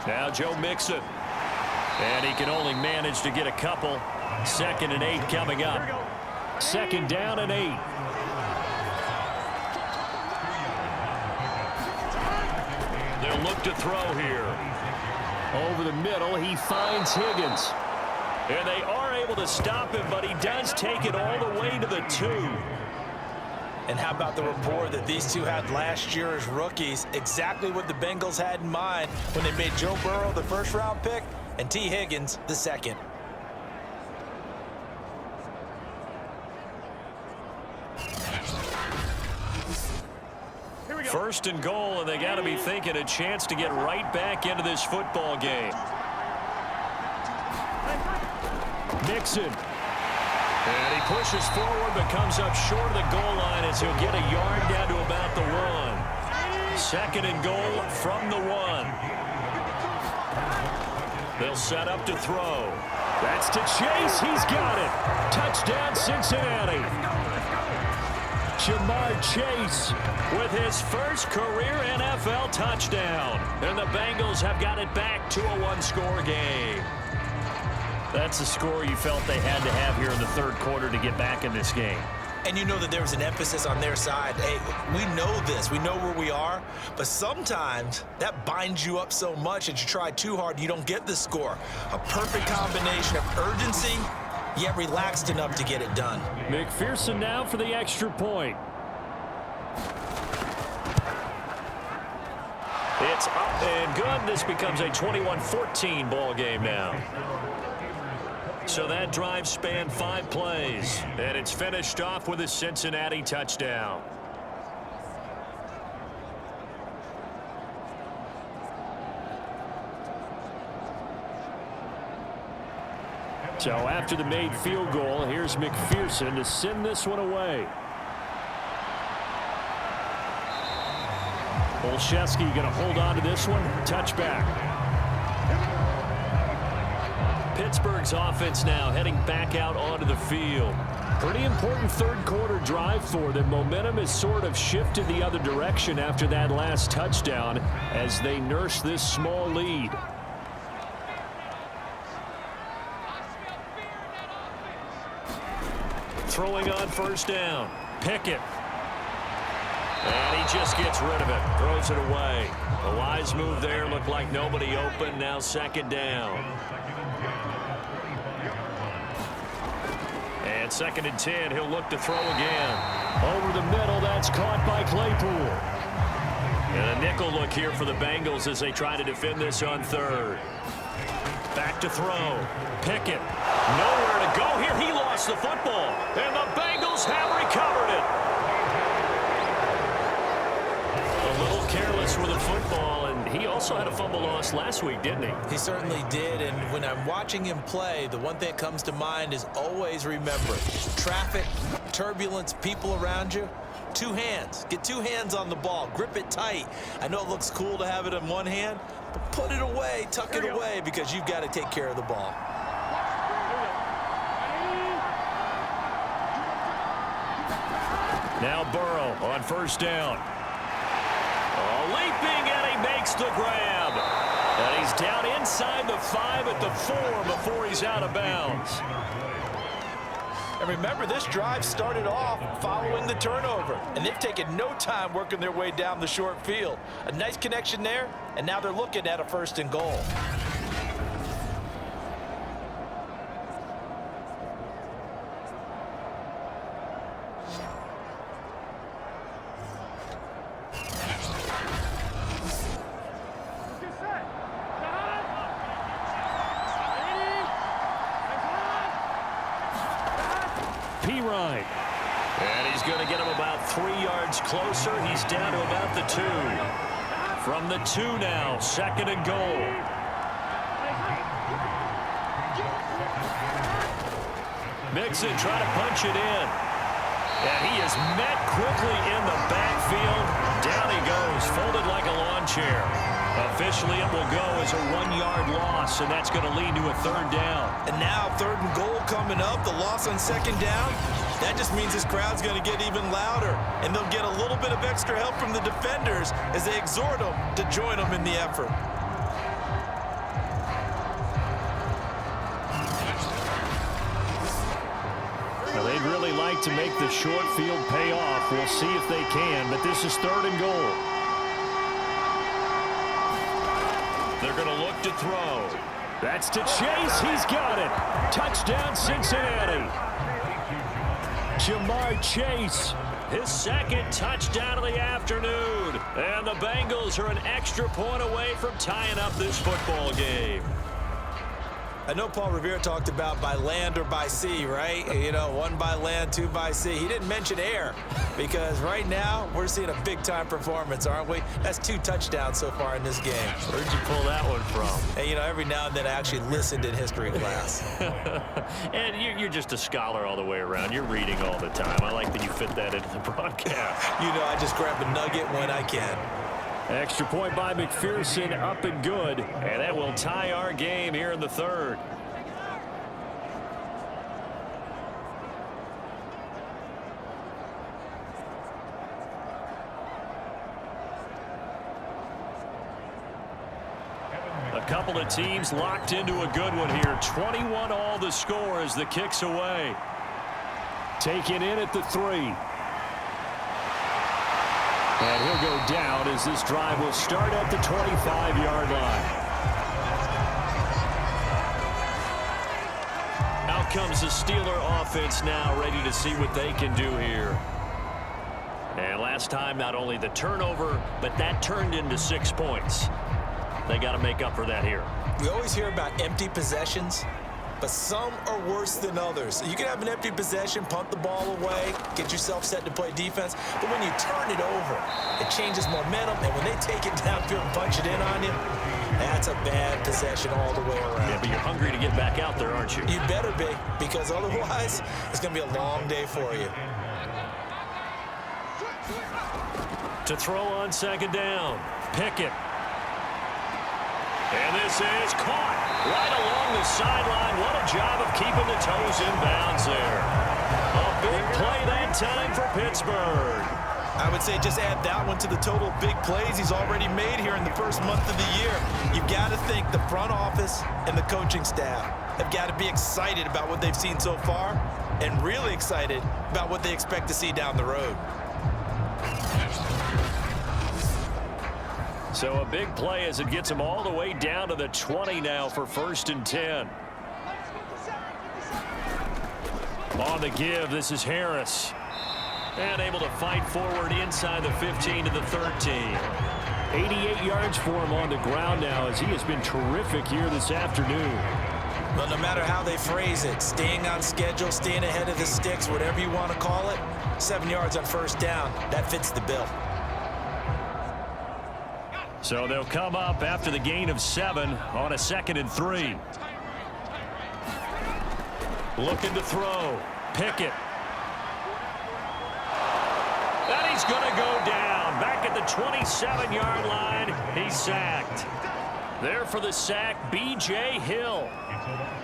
Now Joe Mixon. And he can only manage to get a couple. 2nd and 8 coming up. 2nd down and 8. They'll look to throw here. Over the middle, he finds Higgins. And they are able to stop him, but he does take it all the way to the 2. And how about the rapport that these two had last year as rookies? Exactly what the Bengals had in mind when they made Joe Burrow the first-round pick and T. Higgins the second. First and goal, and they got to be thinking a chance to get right back into this football game. Mixon. And he pushes forward, but comes up short of the goal line as he'll get a yard down to about the 1. 2nd and goal from the 1. They'll set up to throw. That's to Chase. He's got it. Touchdown, Cincinnati. Jamar Chase with his first career NFL touchdown. And the Bengals have got it back to a 1-score game. That's the score you felt they had to have here in the 3rd quarter to get back in this game. And you know that there was an emphasis on their side. Hey, we know this. We know where we are. But sometimes that binds you up so much that you try too hard, you don't get the score. A perfect combination of urgency, yet relaxed enough to get it done. McPherson now for the extra point. It's up and good. This becomes a 21-14 ball game now. So that drive spanned 5 plays, and it's finished off with a Cincinnati touchdown. So after the made field goal, here's McPherson to send this one away. Olszewski going to hold on to this one. Touchback. Pittsburgh's offense now heading back out onto the field. Pretty important 3rd quarter drive for them. Momentum has sort of shifted the other direction after that last touchdown as they nurse this small lead. Throwing on 1st down. Pickett. And he just gets rid of it. Throws it away. A wise move there. Looked like nobody open. Now 2nd down. And 2nd and 10. He'll look to throw again. Over the middle. That's caught by Claypool. And a nickel look here for the Bengals as they try to defend this on 3rd. Back to throw. Pickett. Nowhere to go here. He lost the football. And the Bengals have recovered it. A little careless Dallas with a football, and he also had a fumble loss last week, didn't he? He certainly did, and when I'm watching him play, the one thing that comes to mind is always remember, traffic, turbulence, people around you, two hands. Get two hands on the ball. Grip it tight. I know it looks cool to have it in one hand, but put it away, tuck it away, because you've got to take care of the ball. Now Burrow on first down. Leaping, and he makes the grab. And he's down inside the 5 at the 4 before he's out of bounds. And remember, this drive started off following the turnover, and they've taken no time working their way down the short field. A nice connection there, and now they're looking at a 1st and goal. And he's going to get him about 3 yards closer. He's down to about the 2. From the 2 now, 2nd and goal. Mixon trying to punch it in. And he is met quickly in the backfield. Down he goes, folded like a lawn chair. Officially, it will go as a 1-yard loss, and that's going to lead to a 3rd down. And now 3rd and goal coming up, the loss on 2nd down. That just means this crowd's going to get even louder, and they'll get a little bit of extra help from the defenders as they exhort them to join them in the effort. Now, they'd really like to make the short field pay off. We'll see if they can, but this is 3rd and goal. They're going to look to throw. That's to Chase. He's got it. Touchdown, Cincinnati. Jamar Chase. His 2nd touchdown of the afternoon. And the Bengals are an extra point away from tying up this football game. I know Paul Revere talked about by land or by sea, right? You know, 1 by land, 2 by sea. He didn't mention air because right now we're seeing a big-time performance, aren't we? That's 2 touchdowns so far in this game. Where'd you pull that one from? And, you know, every now and then I actually listened in history class. And you're just a scholar all the way around. You're reading all the time. I like that you fit that into the broadcast. You know, I just grab a nugget when I can. Extra point by McPherson, up and good. And that will tie our game here in the 3rd. A couple of teams locked into a good one here. 21 all the score as the kick's away. Taken in at the 3. And he'll go down as this drive will start at the 25-yard line. Out comes the Steeler offense now, ready to see what they can do here. And last time, not only the turnover, but that turned into 6 points. They got to make up for that here. We always hear about empty possessions, but some are worse than others. You can have an empty possession, punt the ball away, get yourself set to play defense, but when you turn it over, it changes momentum, and when they take it downfield and punch it in on you, that's a bad possession all the way around. Yeah, but you're hungry to get back out there, aren't you? You better be, because otherwise, it's going to be a long day for you. To throw on 2nd down, Pickett. And this is caught right along the sideline. What a job of keeping the toes in bounds there. A big play that time for Pittsburgh. I would say just add that one to the total big plays he's already made here in the first month of the year. You've got to think the front office and the coaching staff have got to be excited about what they've seen so far and really excited about what they expect to see down the road. So a big play as it gets them all the way down to the 20 now for 1st and 10. On the give, this is Harris. And able to fight forward inside the 15 to the 13. 88 yards for him on the ground now as he has been terrific here this afternoon. Well, no matter how they phrase it, staying on schedule, staying ahead of the sticks, whatever you want to call it, 7 yards on 1st down, that fits the bill. So they'll come up after the gain of 7 on a 2nd and 3. Looking to throw. Pickett. And he's going to go down. Back at the 27-yard line. He's sacked. There for the sack, B.J. Hill.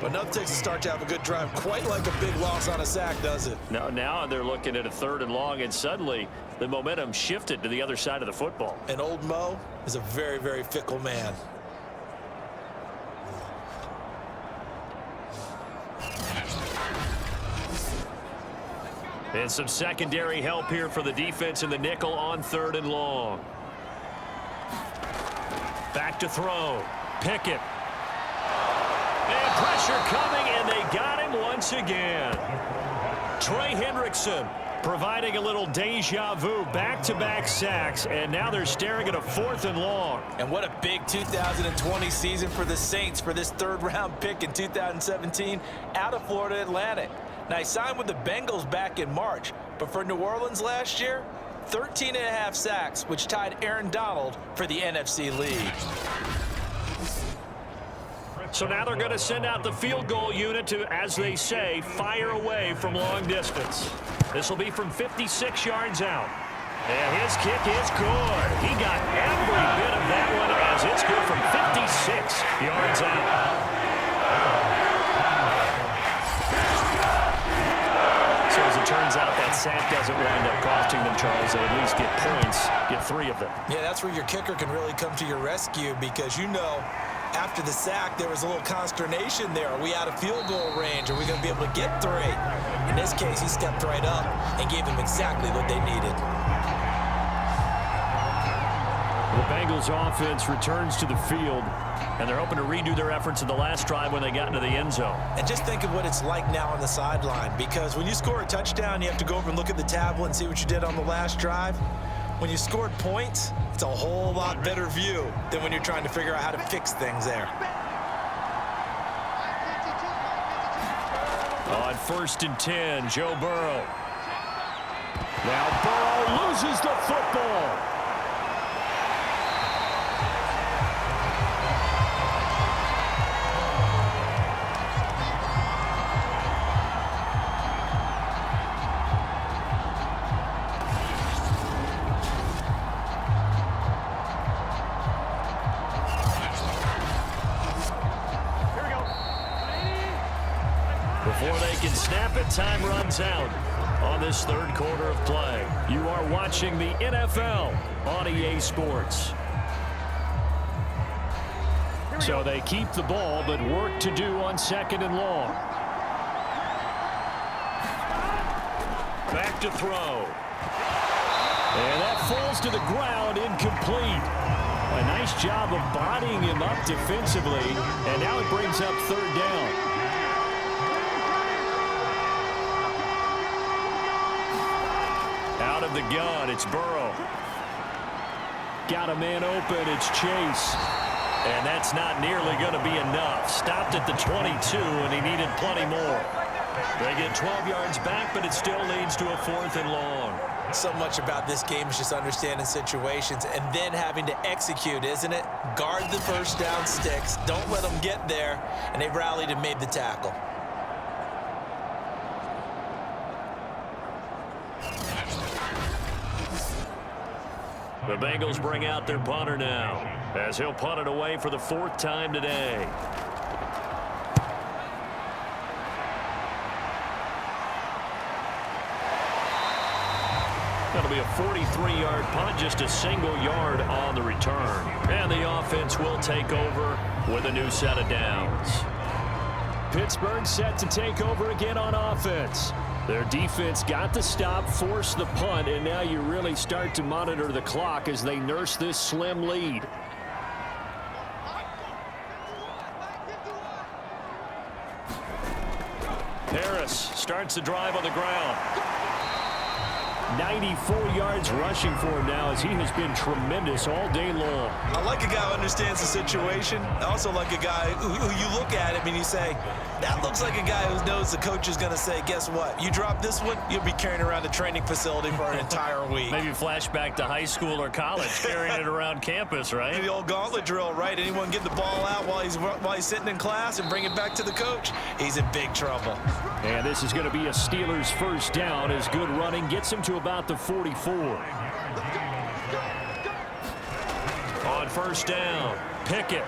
But nothing takes a start to have a good drive quite like a big loss on a sack, does it? Now they're looking at a 3rd and long, and suddenly the momentum shifted to the other side of the football. And old Mo is a very, very fickle man. And some secondary help here for the defense in the nickel on 3rd and long. Back to throw. Pickett. And pressure coming, and they got him once again. Trey Hendrickson providing a little deja vu, back-to-back sacks, and now they're staring at a 4th and long. And what a big 2020 season for the Saints for this 3rd-round pick in 2017 out of Florida Atlantic. Now, he signed with the Bengals back in March, but for New Orleans last year, 13.5 sacks, which tied Aaron Donald for the NFC lead. So now they're going to send out the field goal unit to, as they say, fire away from long distance. This will be from 56 yards out. And his kick is good. He got every bit of that one as it's good from 56 yards out. So as it turns out, that sack doesn't wind up costing them, Charles. They at least get points, get 3 of them. Yeah, that's where your kicker can really come to your rescue because you know after the sack there was a little consternation there. Are we out of field goal range? Are we going to be able to get 3? In this case, he stepped right up and gave them exactly what they needed. The Bengals offense returns to the field, and they're hoping to redo their efforts in the last drive when they got into the end zone. And just think of what it's like now on the sideline, because when you score a touchdown, you have to go over and look at the tablet and see what you did on the last drive. When you scored points, it's a whole lot better view than when you're trying to figure out how to fix things there. On 1st and 10, Joe Burrow. Now Burrow loses the football. Before they can snap it, time runs out on this 3rd quarter of play. You are watching the NFL on EA Sports. So they keep the ball, but work to do on 2nd and long. Back to throw. And that falls to the ground, incomplete. A nice job of bodying him up defensively, and now it brings up 3rd down. Out of the gun, it's Burrow. Got a man open, it's Chase. And that's not nearly going to be enough. Stopped at the 22, and he needed plenty more. They get 12 yards back, but it still leads to a 4th and long. So much about this game is just understanding situations and then having to execute, isn't it? Guard the first down sticks. Don't let them get there. And they rallied and made the tackle. The Bengals bring out their punter now, as he'll punt it away for the 4th time today. That'll be a 43-yard punt, just a single yard on the return. And the offense will take over with a new set of downs. Pittsburgh set to take over again on offense. Their defense got the stop, forced the punt, and now you really start to monitor the clock as they nurse this slim lead. Harris starts the drive on the ground. 94 yards rushing for him now as he has been tremendous all day long. I like a guy who understands the situation. I also like a guy who you look at him and you say, that looks like a guy who knows the coach is going to say, guess what? You drop this one, you'll be carrying around the training facility for an entire week. Maybe flashback to high school or college, carrying it around campus, right? The old gauntlet drill, right? Anyone get the ball out while he's sitting in class and bring it back to the coach, he's in big trouble. And this is going to be a Steelers first down as good running gets him to about the 44. On first down, Pickett.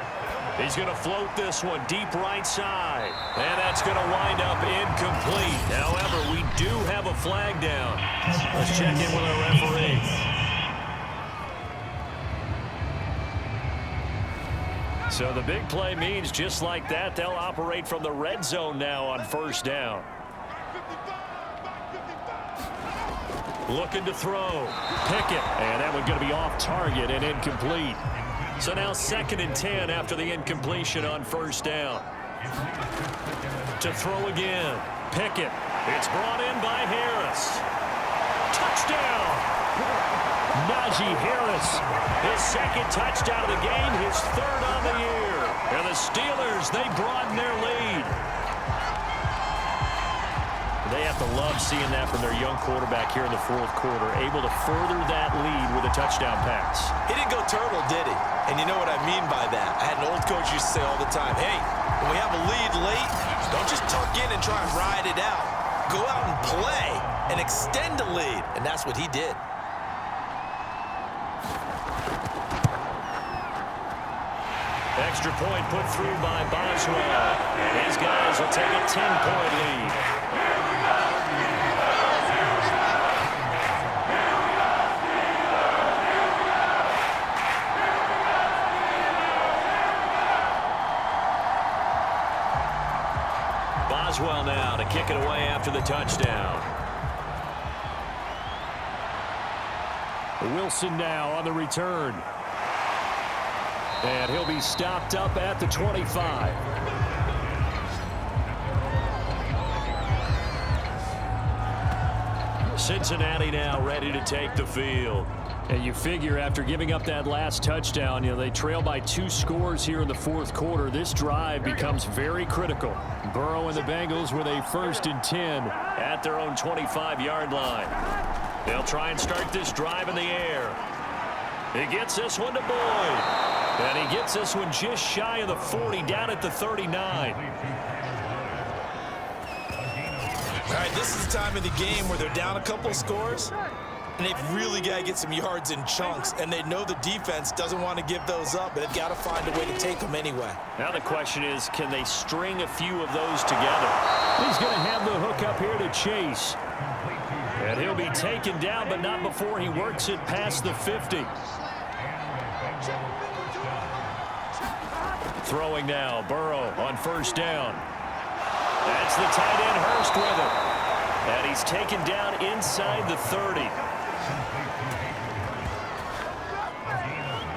He's going to float this one deep right side. And that's going to wind up incomplete. However, we do have a flag down. Let's check in with our referee. So the big play means just like that, they'll operate from the red zone now on first down. Looking to throw. Pickett. And that one going to be off target and incomplete. So now 2nd and 10 after the incompletion on first down. To throw again. Pickett. It's brought in by Harris. Touchdown! Najee Harris. His 2nd touchdown of the game, his 3rd on the year. And the Steelers, they broaden their lead. They have to love seeing that from their young quarterback here in the 4th quarter, able to further that lead with a touchdown pass. He didn't go turtle, did he? And you know what I mean by that. I had an old coach used to say all the time, hey, when we have a lead late, don't just tuck in and try and ride it out. Go out and play and extend the lead. And that's what he did. Extra point put through by Boswell. These guys will take a 10-point lead. Boswell now to kick it away after the touchdown. Wilson now on the return. And he'll be stopped up at the 25. Cincinnati now ready to take the field. And you figure after giving up that last touchdown, they trail by 2 scores here in the 4th quarter. This drive becomes very critical. Burrow and the Bengals with a 1st and 10 at their own 25-yard line. They'll try and start this drive in the air. He gets this one to Boyd. And he gets this one just shy of the 40, down at the 39. All right, this is the time of the game where they're down a couple of scores, and they've really got to get some yards in chunks, and they know the defense doesn't want to give those up, but they've got to find a way to take them anyway. Now the question is, can they string a few of those together? He's going to have the hook up here to Chase. And he'll be taken down, but not before he works it past the 50. Throwing now, Burrow on first down. That's the tight end Hurst with him. And he's taken down inside the 30.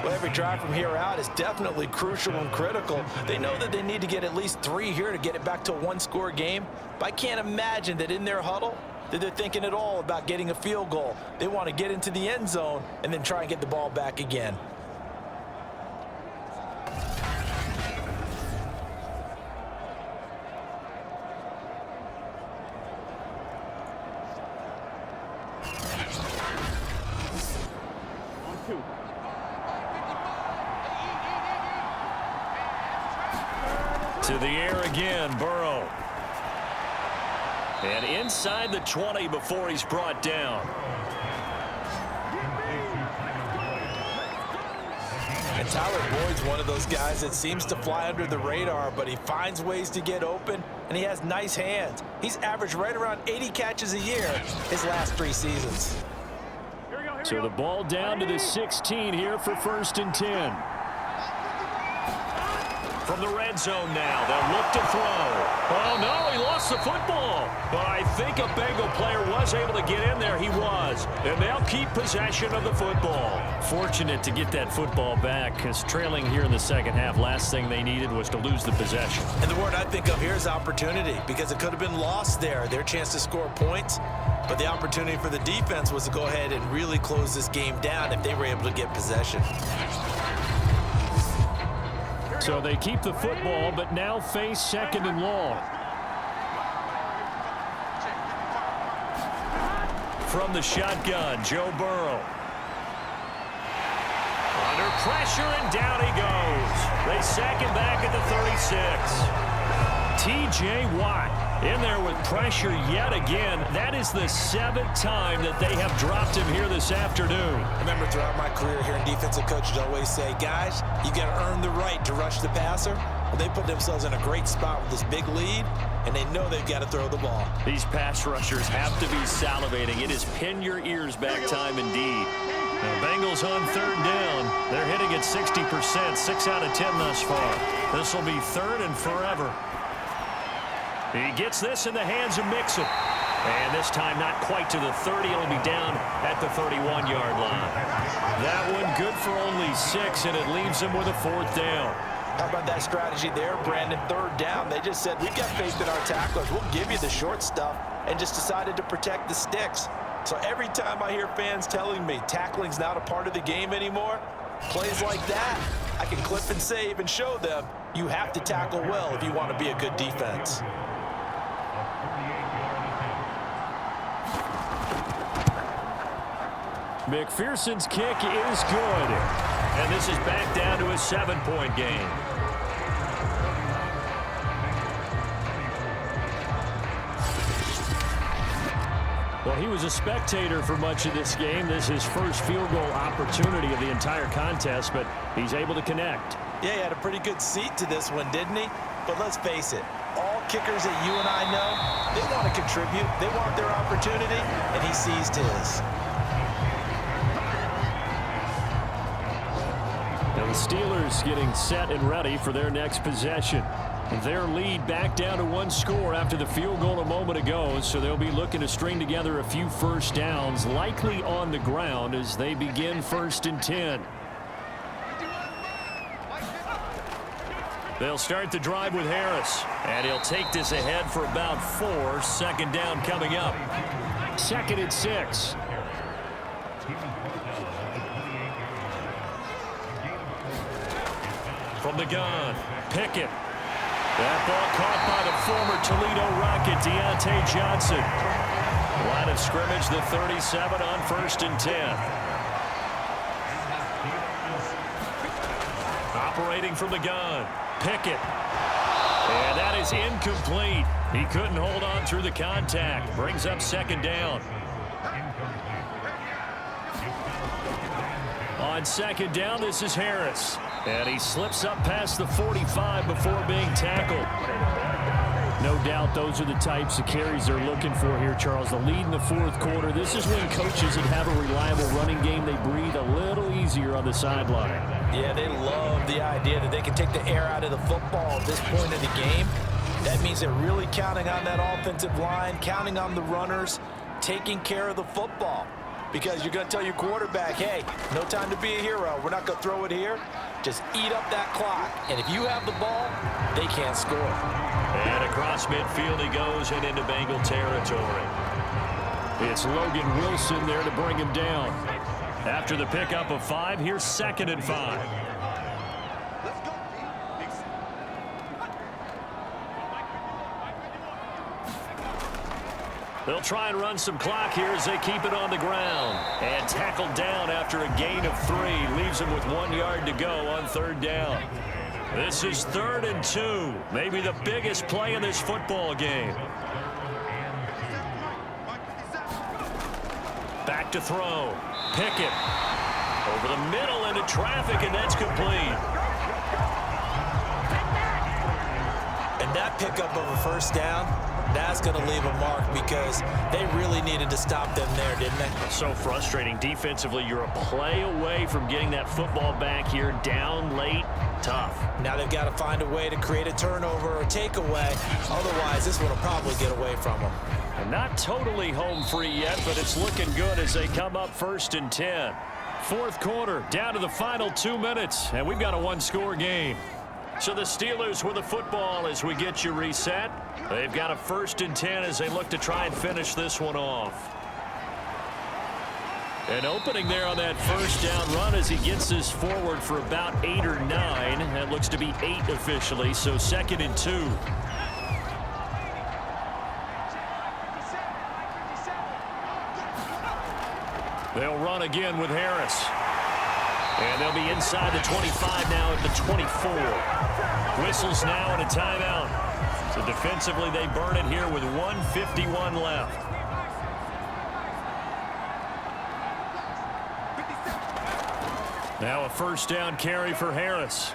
Well, every drive from here out is definitely crucial and critical. They know that they need to get at least 3 here to get it back to a 1-score game. But I can't imagine that in their huddle that they're thinking at all about getting a field goal. They want to get into the end zone and then try and get the ball back again. To the air again, Burrow. And inside the 20 before he's brought down. And Tyler Boyd's one of those guys that seems to fly under the radar, but he finds ways to get open, and he has nice hands. He's averaged right around 80 catches a year his last 3 seasons. So the ball down to the 16 here for 1st and 10. From the red zone now, they'll look to throw. Oh, no, he lost lost the football. But I think a Bengal player was able to get in there. He was. And they'll keep possession of the football. Fortunate to get that football back, because trailing here in the second half, last thing they needed was to lose the possession. And the word I think of here is opportunity, because it could have been lost there. Their chance to score points. But the opportunity for the defense was to go ahead and really close this game down if they were able to get possession. So they keep the football, but now face second and long. From the shotgun, Joe Burrow. Under pressure, and down he goes. They sack him back at the 36. T.J. Watt in there with pressure yet again. That is the 7th time that they have dropped him here this afternoon. I remember throughout my career here in defensive coaches always say, guys, you got to earn the right to rush the passer. Well, they put themselves in a great spot with this big lead, and they know they've got to throw the ball. These pass rushers have to be salivating. It is pin your ears back time indeed. The Bengals on 3rd down. They're hitting at 60%, 6 out of 10 thus far. This will be 3rd and forever. He gets this in the hands of Mixon. And this time not quite to the 30. It'll be down at the 31-yard line. That one good for only 6, and it leaves him with a 4th down. How about that strategy there, Brandon? 3rd down. They just said, we've got faith in our tacklers. We'll give you the short stuff, and just decided to protect the sticks. So every time I hear fans telling me tackling's not a part of the game anymore, plays like that, I can clip and save and show them you have to tackle well if you want to be a good defense. McPherson's kick is good. And this is back down to a 7-point game. Well, he was a spectator for much of this game. This is his first field goal opportunity of the entire contest, but he's able to connect. Yeah, he had a pretty good seat to this one, didn't he? But let's face it, all kickers that you and I know, they want to contribute. They want their opportunity, and he seized his. Now the Steelers getting set and ready for their next possession. Their lead back down to 1 score after the field goal a moment ago, so they'll be looking to string together a few first downs, likely on the ground as they begin 1st and 10. They'll start the drive with Harris, and he'll take this ahead for about 4. 2nd down coming up. 2nd and 6. From the gun, Pickett. That ball caught by the former Toledo Rocket, Deontay Johnson. Line of scrimmage, the 37 on 1st and 10. Operating from the gun, Pickett. And that is incomplete. He couldn't hold on through the contact. Brings up 2nd down. On 2nd down, this is Harris. And he slips up past the 45 before being tackled. No doubt those are the types of carries they're looking for here, Charles. The lead in the 4th quarter. This is when coaches that have a reliable running game, they breathe a little easier on the sideline. Yeah, they love the idea that they can take the air out of the football at this point in the game. That means they're really counting on that offensive line, counting on the runners, taking care of the football. Because you're going to tell your quarterback, hey, no time to be a hero. We're not going to throw it here. Just eat up that clock. And if you have the ball, they can't score. And across midfield he goes and into Bengal territory. It's Logan Wilson there to bring him down. After the pickup of 5, here's 2nd and 5. They'll try and run some clock here as they keep it on the ground. And tackled down after a gain of 3. Leaves him with 1 yard to go on 3rd down. This is 3rd and 2. Maybe the biggest play in this football game. Back to throw. Pickett. Over the middle into traffic, and that's complete. And that pickup of a first down, that's going to leave a mark because they really needed to stop them there, didn't they? So frustrating. Defensively, you're a play away from getting that football back here down late. Tough. Now they've got to find a way to create a turnover or takeaway. Otherwise, this one will probably get away from them. And not totally home free yet, but it's looking good as they come up 1st and 10. Fourth quarter, down to the final 2 minutes, and we've got a one-score game. So the Steelers with the football as we get you reset. They've got a 1st and 10 as they look to try and finish this one off. An opening there on that first down run as he gets this forward for about 8 or 9. That looks to be 8 officially, so 2nd and 2. They'll run again with Harris. And they'll be inside the 25 now at the 24. Whistles now and a timeout. So defensively they burn it here with 1:51 left. Now a first down carry for Harris.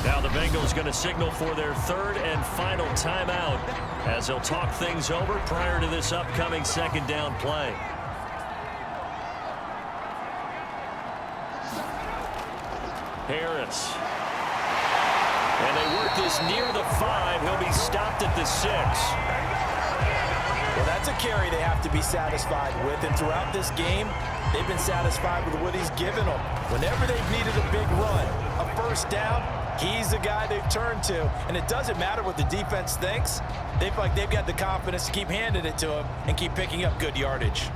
Now the Bengals going to signal for their 3rd and final timeout as they'll talk things over prior to this upcoming 2nd down play. Harris. And they work this near the 5. He'll be stopped at the 6. Well, that's a carry they have to be satisfied with. And throughout this game, they've been satisfied with what he's given them. Whenever they've needed a big run, a first down, he's the guy they've turned to. And it doesn't matter what the defense thinks. They feel like they've got the confidence to keep handing it to him and keep picking up good yardage.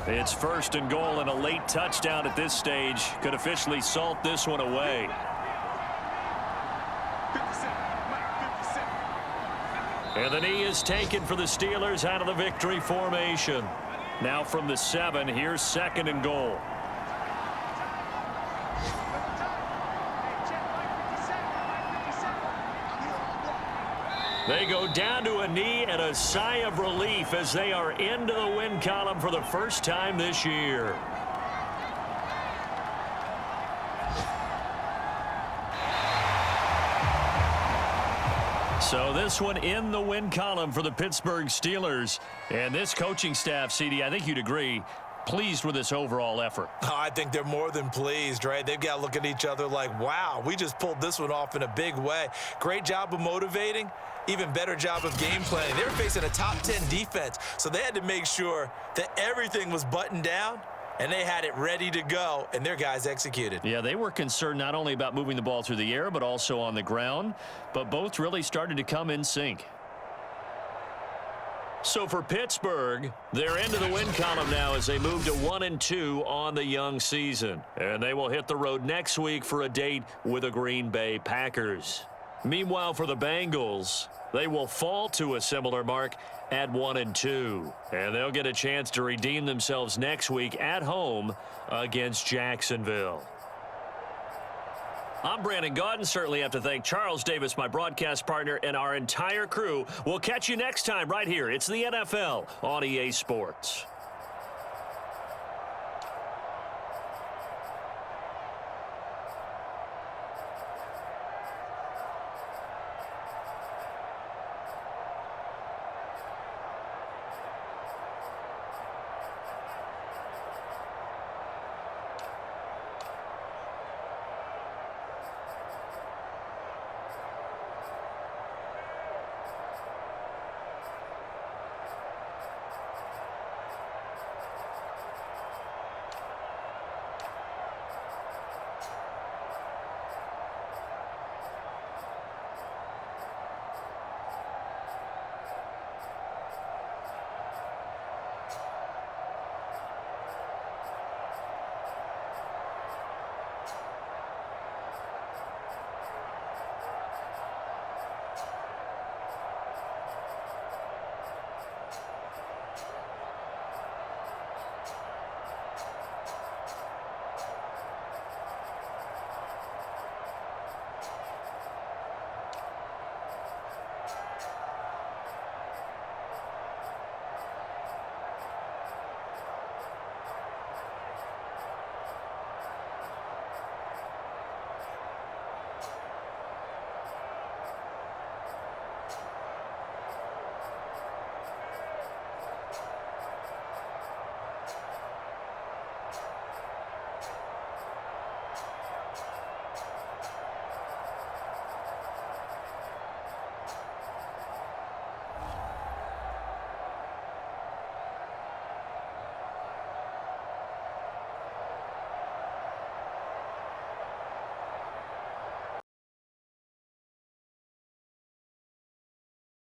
It's 1st and goal, and a late touchdown at this stage could officially salt this one away. And the knee is taken for the Steelers out of the victory formation. Now from the 7, here's 2nd and goal. They go down to a knee and a sigh of relief as they are into the win column for the first time this year. So this one in the win column for the Pittsburgh Steelers. And this coaching staff, CD, I think you'd agree, pleased with this overall effort. Oh, I think they're more than pleased, right? They've got to look at each other like, wow, we just pulled this one off in a big way. Great job of motivating. Even better job of game planning. They were facing a top 10 defense, so they had to make sure that everything was buttoned down, and they had it ready to go, and their guys executed. Yeah, they were concerned not only about moving the ball through the air, but also on the ground, but both really started to come in sync. So for Pittsburgh, they're into the win column now as they move to 1-2 on the young season. And they will hit the road next week for a date with the Green Bay Packers. Meanwhile, for the Bengals, they will fall to a similar mark at 1-2. And they'll get a chance to redeem themselves next week at home against Jacksonville. I'm Brandon Gaudin. Certainly have to thank Charles Davis, my broadcast partner, and our entire crew. We'll catch you next time right here. It's the NFL on EA Sports.